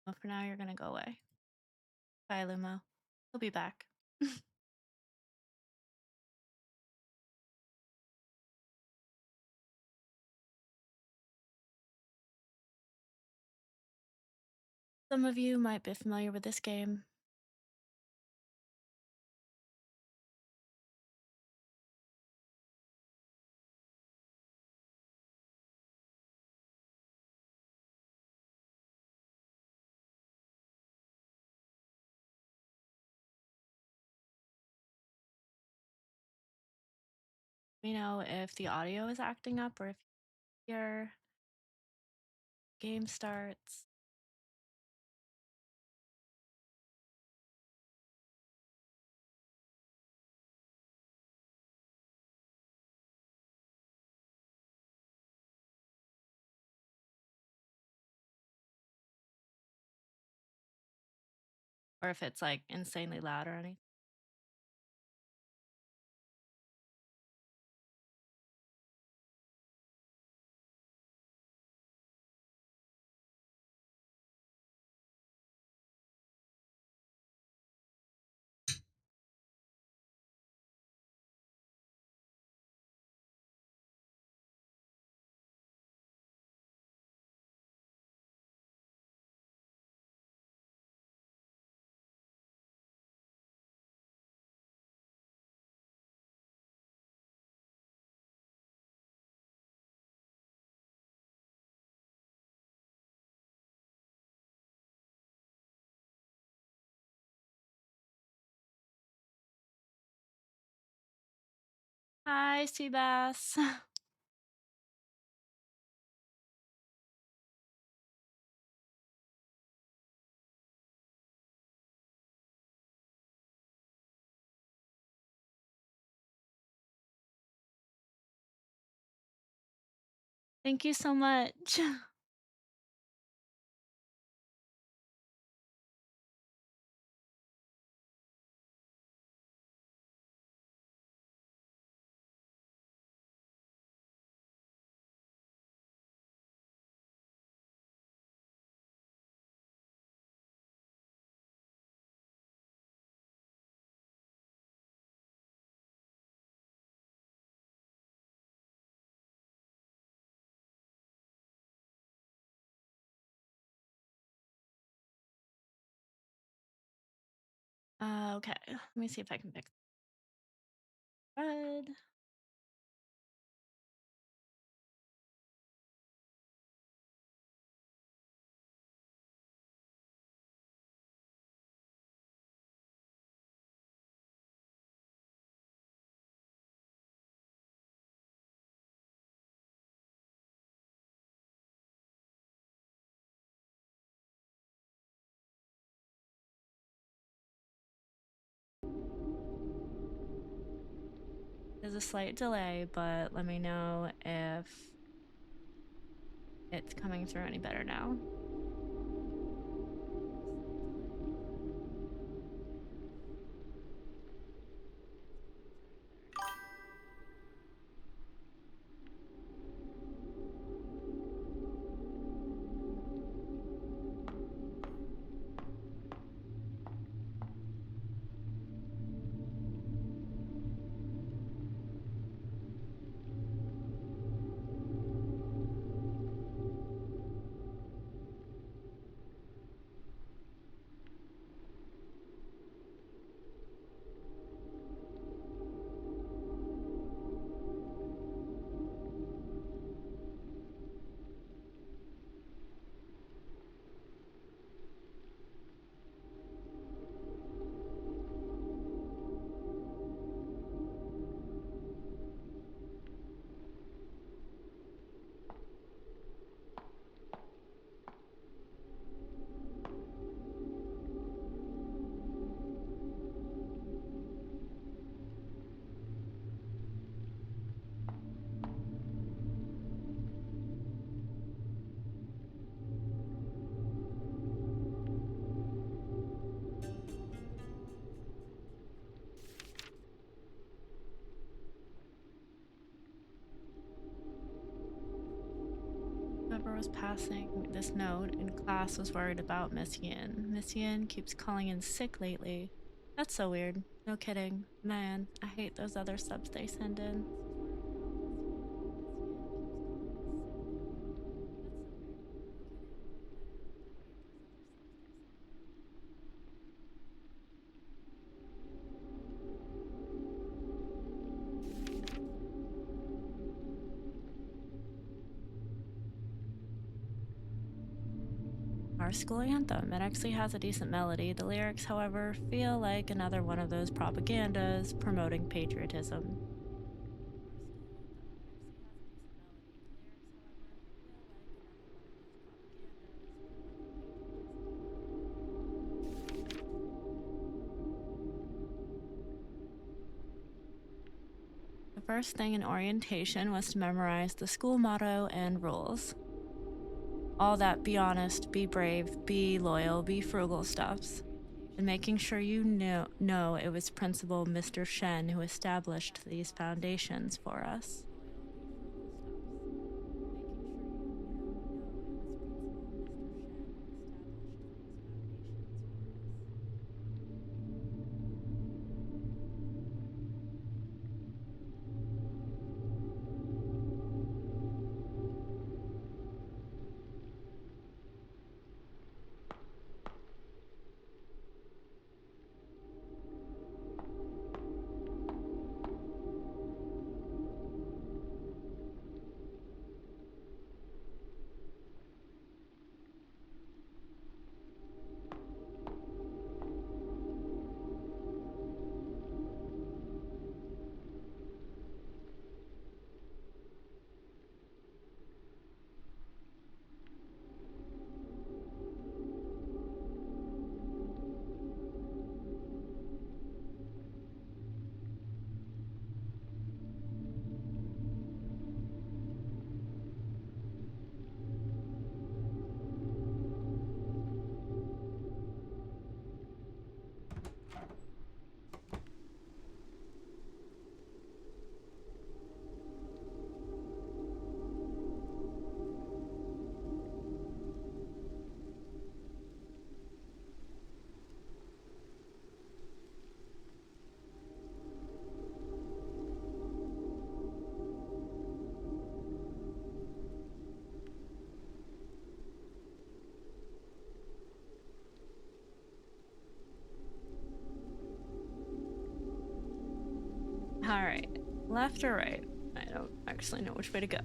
Well, for now, you're gonna go away. Bye, Lumo. He'll be back. Some of you might be familiar with this game. Let me know if the audio is acting up or if your game starts. Or if it's like insanely loud or anything. Hi, Seabass. Thank you so much. Okay, let me see if I can pick red. There's a slight delay, but let me know if it's coming through any better now. Whoever was passing this note in class was worried about Miss Yin. Miss Yin keeps calling in sick lately. That's so weird. No kidding. Man, I hate those other subs they send in. Our school anthem. It actually has a decent melody. The lyrics, however, feel like another one of those propagandas promoting patriotism. The first thing in orientation was to memorize the school motto and rules. All that be honest, be brave, be loyal, be frugal stuffs. And making sure you know it was Principal Mr. Shen who established these foundations for us. Alright. Left or right? I don't actually know which way to go.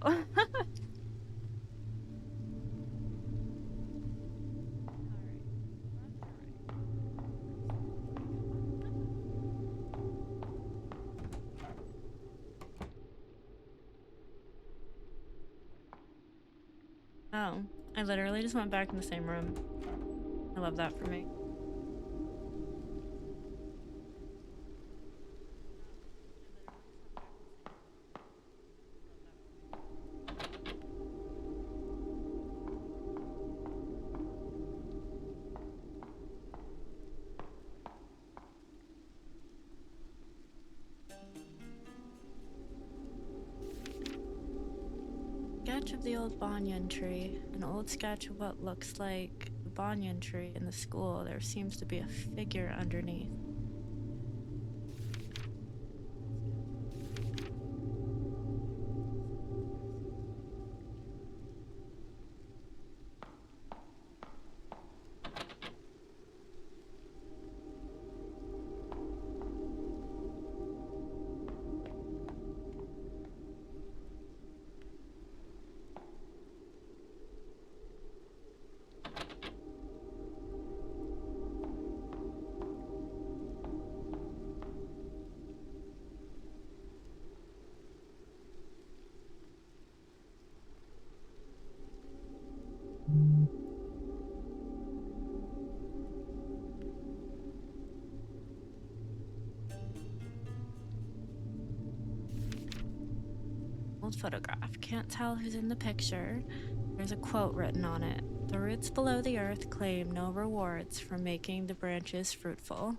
Oh, I literally just went back in the same room. I love that for me. Sketch of the old banyan tree. An old sketch of what looks like the banyan tree in the school. There seems to be a figure underneath. Old photograph. Can't tell who's in the picture. There's a quote written on it. The roots below the earth claim no rewards for making the branches fruitful.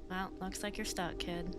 Well, looks like you're stuck, kid.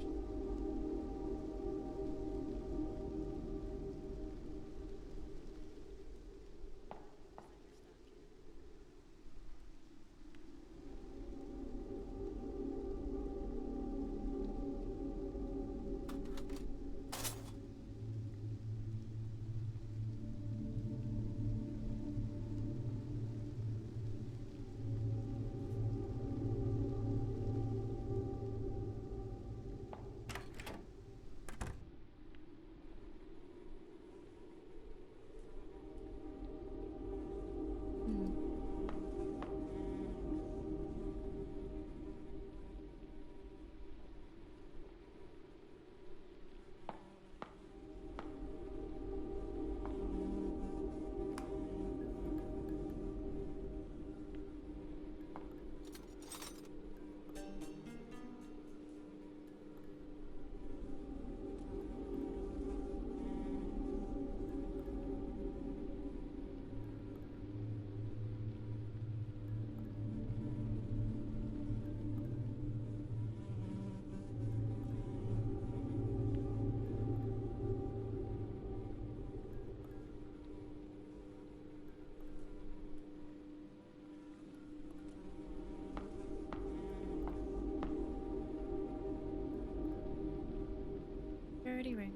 Security ring.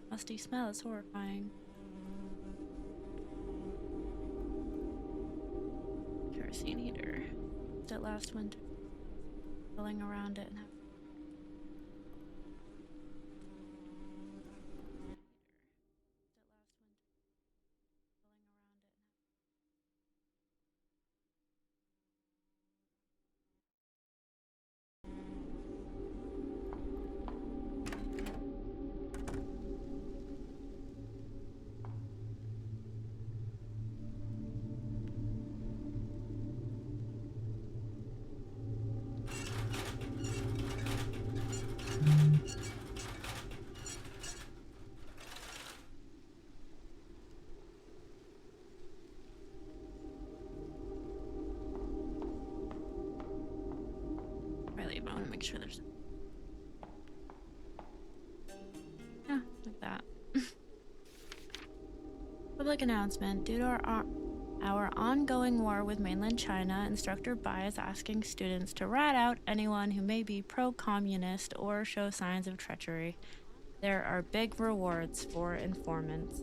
Musty smell is horrifying. Kerosene heater. That last winter. Filling around it and really, but I want to make sure there's. Yeah, like that. Public announcement. Due to our Our ongoing war with mainland China, Instructor Bai is asking students to rat out anyone who may be pro-communist or show signs of treachery. There are big rewards for informants.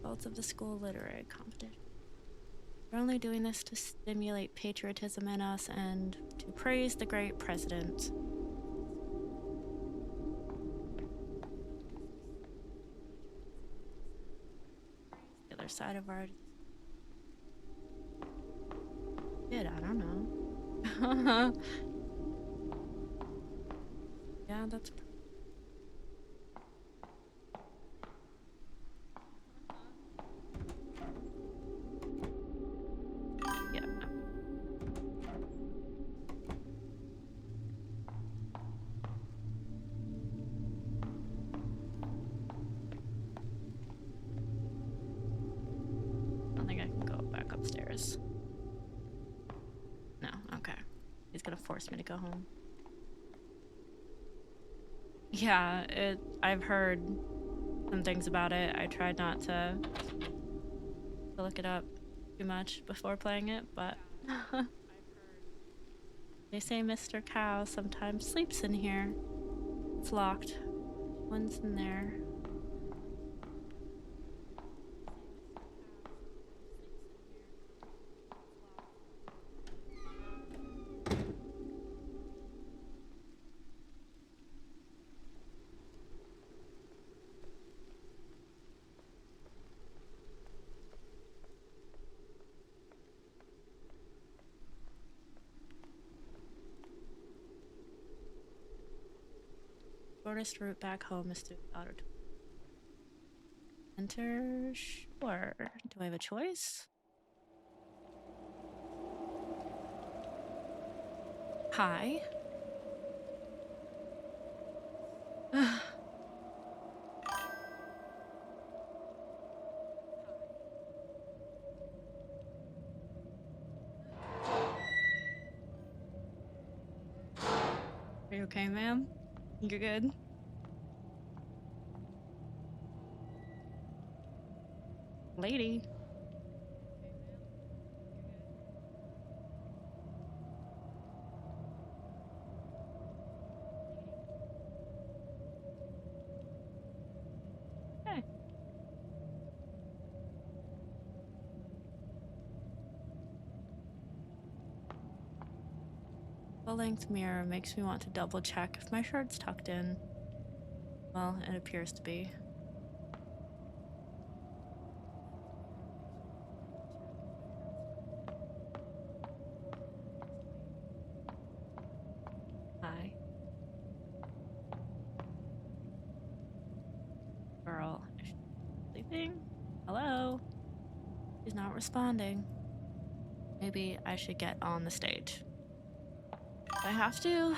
Results of the school literary competition. We're only doing this to stimulate patriotism in us and to praise the great president. The other side of our... Shit, I don't know. Yeah, that's... Yeah. I don't think I can go back upstairs. No, okay. He's gonna force me to go home. Yeah, I've heard some things about it. I tried not to look it up too much before playing it, but they say Mr. Cow sometimes sleeps in here. It's locked. One's in there. Shortest route back home is through the auditorium. Enter. Sure. Do I have a choice? Hi. Are you okay, ma'am? You're good? Lady. Hey. Full-length mirror makes me want to double check if my shirt's tucked in. Well, it appears to be. Hi. Girl, is she sleeping? Hello? She's not responding. Maybe I should get on the stage. Do I have to?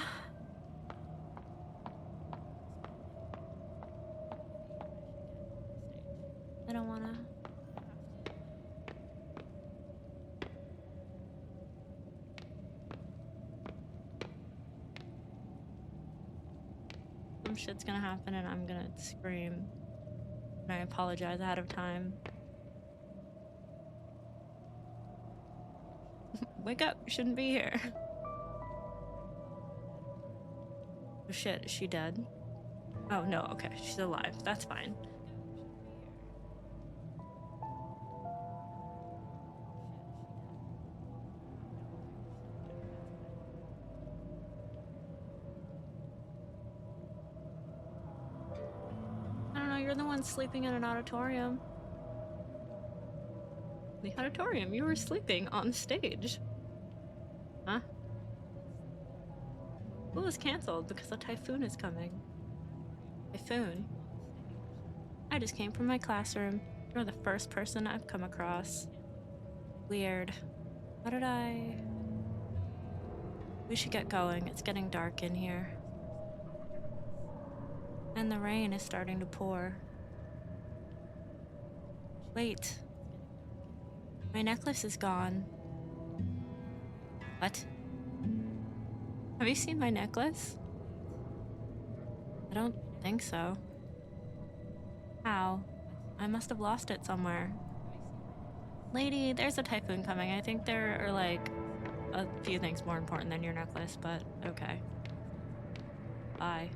I don't wanna. Some shit's gonna happen and I'm gonna scream. And I apologize ahead of time. Wake up, you shouldn't be here. Oh shit, is she dead? Oh no, okay, she's alive. That's fine. I don't know, you're the one sleeping in an auditorium. The auditorium, you were sleeping on stage. Huh? School was cancelled because the typhoon is coming. Typhoon? I just came from my classroom. You're the first person I've come across. Weird. How did I... We should get going. It's getting dark in here. And the rain is starting to pour. Wait. My necklace is gone. What? Have you seen my necklace? I don't think so. How? I must have lost it somewhere. Lady, there's a typhoon coming. I think there are like a few things more important than your necklace, but okay. Bye.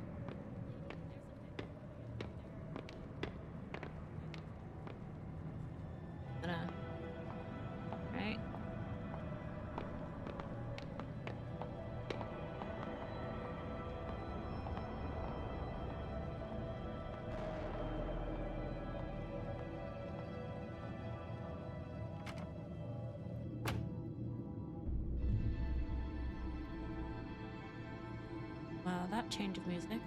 Right? Well, that change of music.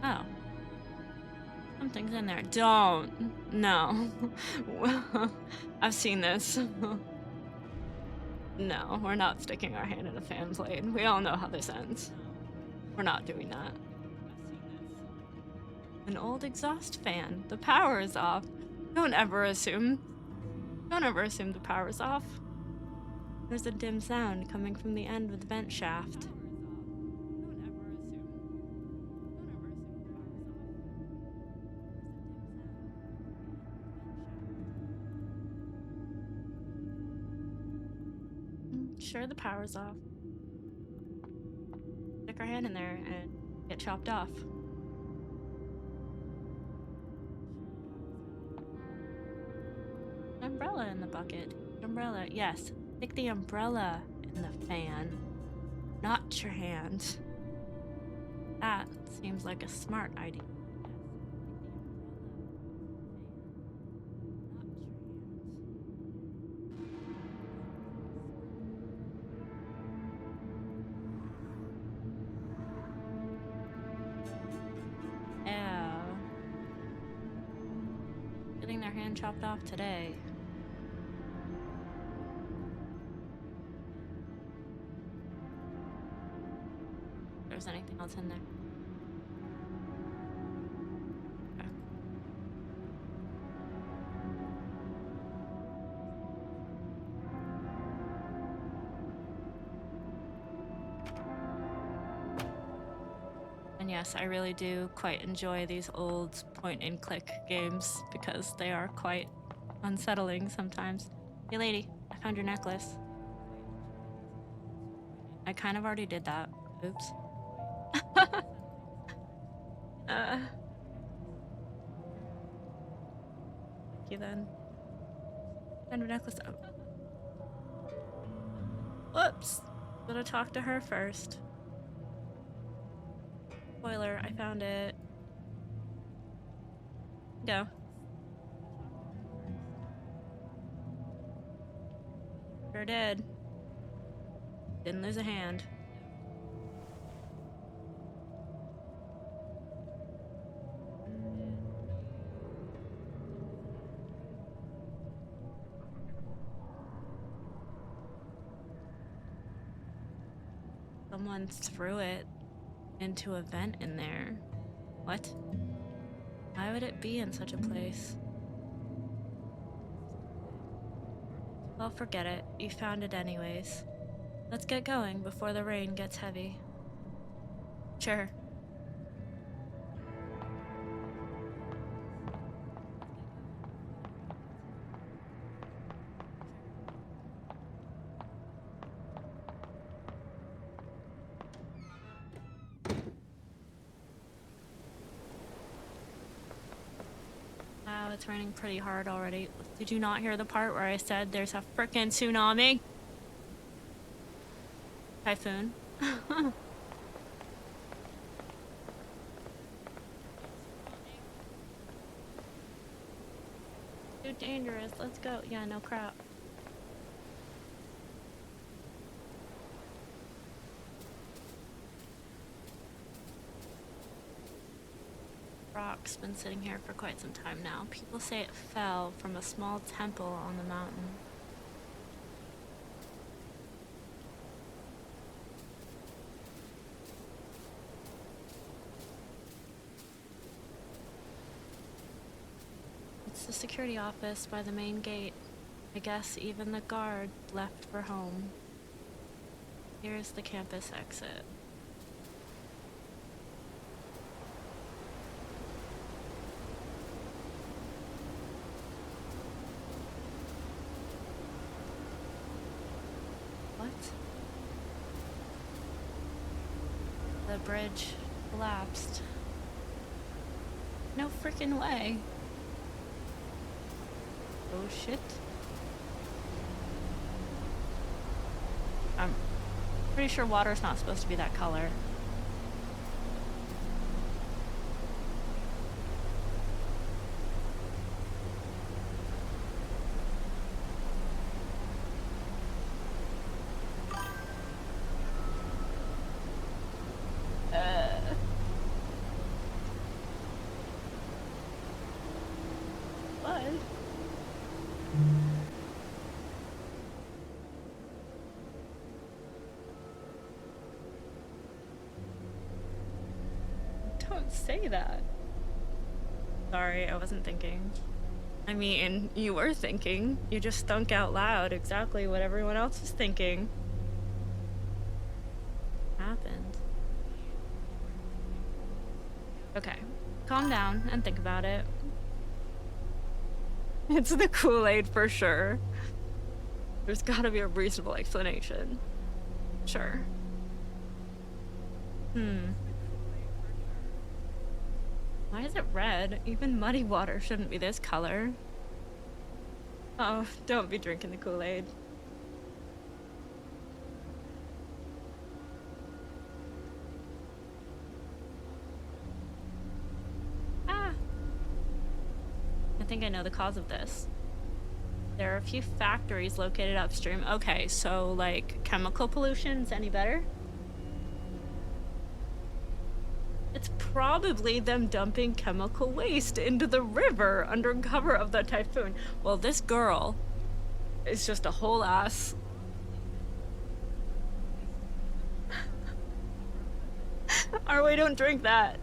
Oh. Something's in there. Don't. No. I've seen this. No, we're not sticking our hand in a fan blade. We all know how this ends. We're not doing that. An old exhaust fan. The power is off. Don't ever assume the power's off. There's a dim sound coming from the end of the vent shaft. Sure, the power's off. Stick our hand in there and get chopped off. Umbrella in the bucket. Umbrella, yes. Stick the umbrella in the fan, not your hand. That seems like a smart idea. Getting their hand chopped off today. If there's anything else in there. Okay. And yes, I really do quite enjoy these old point-and-click games because they are quite unsettling sometimes. Hey lady, I found your necklace. I kind of already did that. Oops. Thank you then. Found your necklace. Oh. Whoops. Gotta talk to her first. Spoiler, I found it. Go. Sure did. Didn't lose a hand. Someone threw it into a vent in there. What? Why would it be in such a place? Well, forget it. You found it anyways. Let's get going before the rain gets heavy. Sure. Wow, it's raining pretty hard already. Did you not hear the part where I said there's a frickin' tsunami? Typhoon. Too dangerous. Let's go. Yeah, no crap. Rock's been sitting here for quite some time now. People say it fell from a small temple on the mountain. a security office by the main gate. I guess even the guard left for home. Here's the campus exit. What? The bridge collapsed. No freaking way. Oh shit. I'm pretty sure water's not supposed to be that color. What? Don't say that. Sorry, I wasn't thinking. I mean, you were thinking. You just thunk out loud exactly what everyone else is thinking. Happened. Okay, calm down and think about it. It's the Kool-Aid for sure. There's gotta be a reasonable explanation. Sure. Why is it red? Even muddy water shouldn't be this color. Oh, don't be drinking the Kool-Aid. Ah! I think I know the cause of this. There are a few factories located upstream. Okay, so like chemical pollution's any better? It's probably them dumping chemical waste into the river under cover of the typhoon. Well, this girl is just a whole ass. Arway, don't drink that.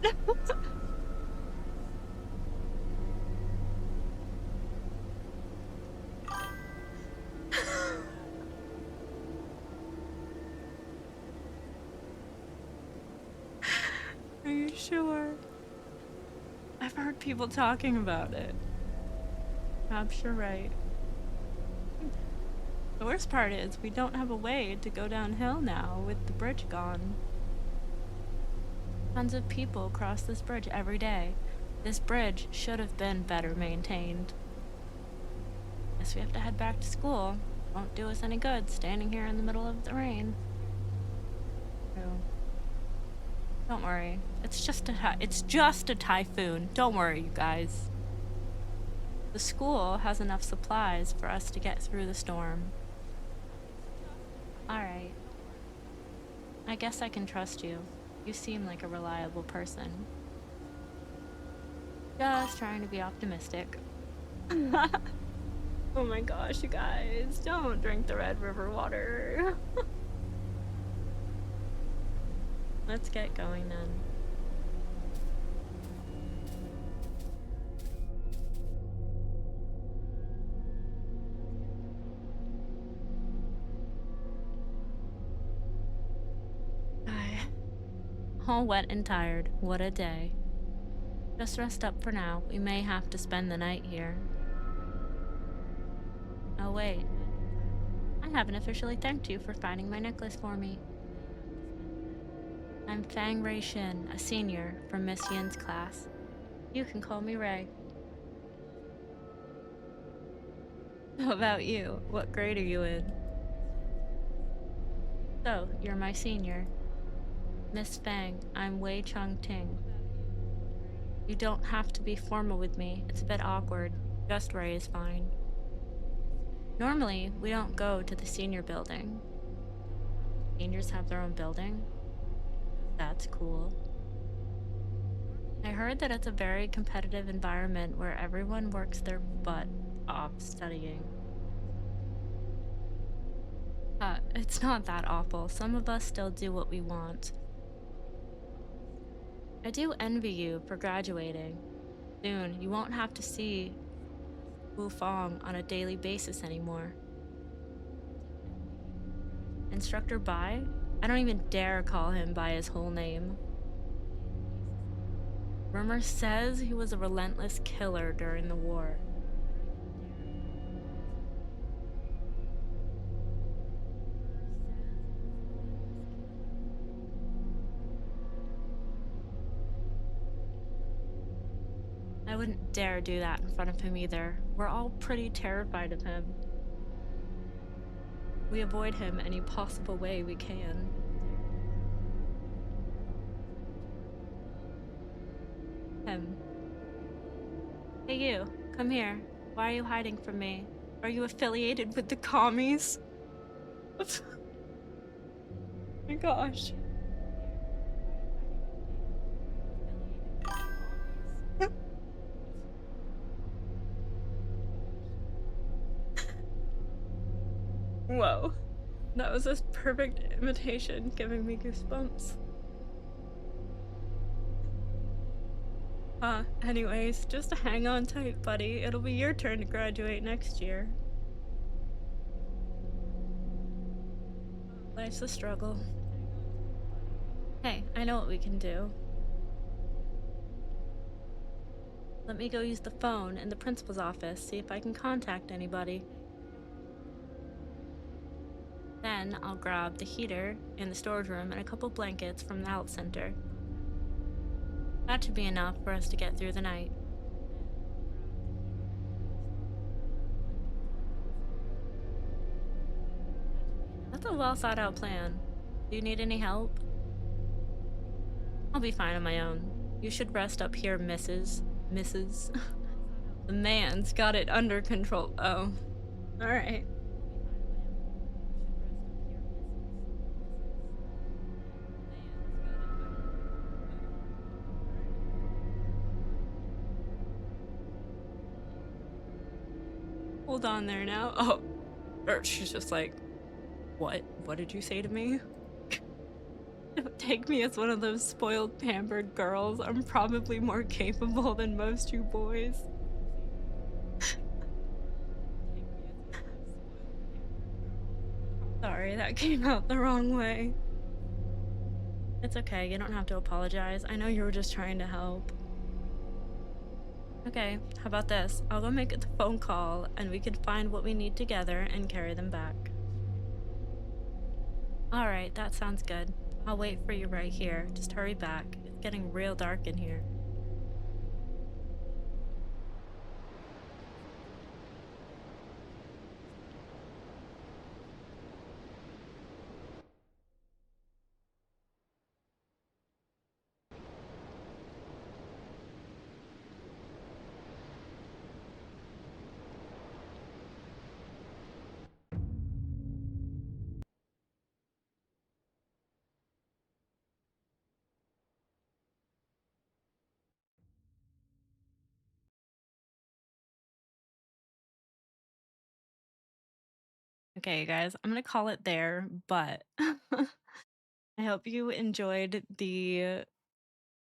Are you sure? I've heard people talking about it. Perhaps you're right. The worst part is we don't have a way to go downhill now with the bridge gone. Tons of people cross this bridge every day. This bridge should have been better maintained. Guess we have to head back to school. Won't do us any good standing here in the middle of the rain. So, don't worry. It's just a typhoon. Don't worry, you guys. The school has enough supplies for us to get through the storm. Alright. I guess I can trust you. You seem like a reliable person. Just trying to be optimistic. Oh my gosh, you guys. Don't drink the Red River water. Let's get going then. All wet and tired. What a day. Just rest up for now. We may have to spend the night here. Oh wait. I haven't officially thanked you for finding my necklace for me. I'm Fang Ray Shin, a senior from Miss Yin's class. You can call me Ray. How about you? What grade are you in? So, you're my senior. Miss Fang, I'm Wei Chung Ting. You don't have to be formal with me. It's a bit awkward. Just Ray is fine. Normally, we don't go to the senior building. Seniors have their own building? That's cool. I heard that it's a very competitive environment where everyone works their butt off studying. It's not that awful. Some of us still do what we want. I do envy you for graduating. Soon, you won't have to see Wufong on a daily basis anymore. Instructor Bai? I don't even dare call him by his whole name. Rumor says he was a relentless killer during the war. I wouldn't dare do that in front of him either. We're all pretty terrified of him. We avoid him any possible way we can. Him. Hey you, come here. Why are you hiding from me? Are you affiliated with the commies? Oh my gosh. Whoa. That was a perfect imitation, giving me goosebumps. Anyways, just hang on tight, buddy. It'll be your turn to graduate next year. Life's a struggle. Hey, I know what we can do. Let me go use the phone in the principal's office, see if I can contact anybody. Then I'll grab the heater in the storage room and a couple blankets from the health center. That should be enough for us to get through the night. That's a well thought out plan. Do you need any help? I'll be fine on my own. You should rest up here, Mrs. The man's got it under control. Oh. Alright. Hold on there now. Oh. She's just like, what? What did you say to me? Don't take me as one of those spoiled, pampered girls. I'm probably more capable than most you boys. Sorry, that came out the wrong way. It's okay, you don't have to apologize. I know you were just trying to help. Okay, how about this? I'll go make the phone call and we can find what we need together and carry them back. Alright, that sounds good. I'll wait for you right here. Just hurry back. It's getting real dark in here. Okay, you guys, I'm gonna call it there, but I hope you enjoyed the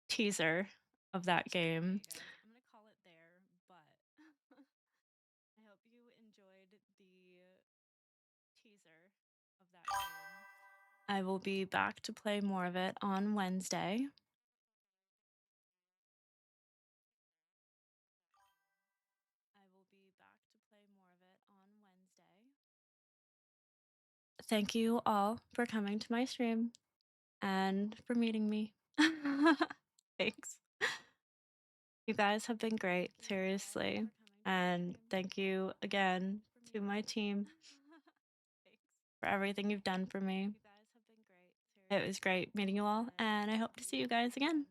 teaser of that game. I'm gonna call it there, but I hope you enjoyed the teaser of that game. I will be back to play more of it on Wednesday. I will be back to play more of it on Wednesday. Thank you all for coming to my stream and for meeting me. Thanks. You guys have been great, seriously. And thank you again to my team for everything you've done for me. It was great meeting you all, and I hope to see you guys again.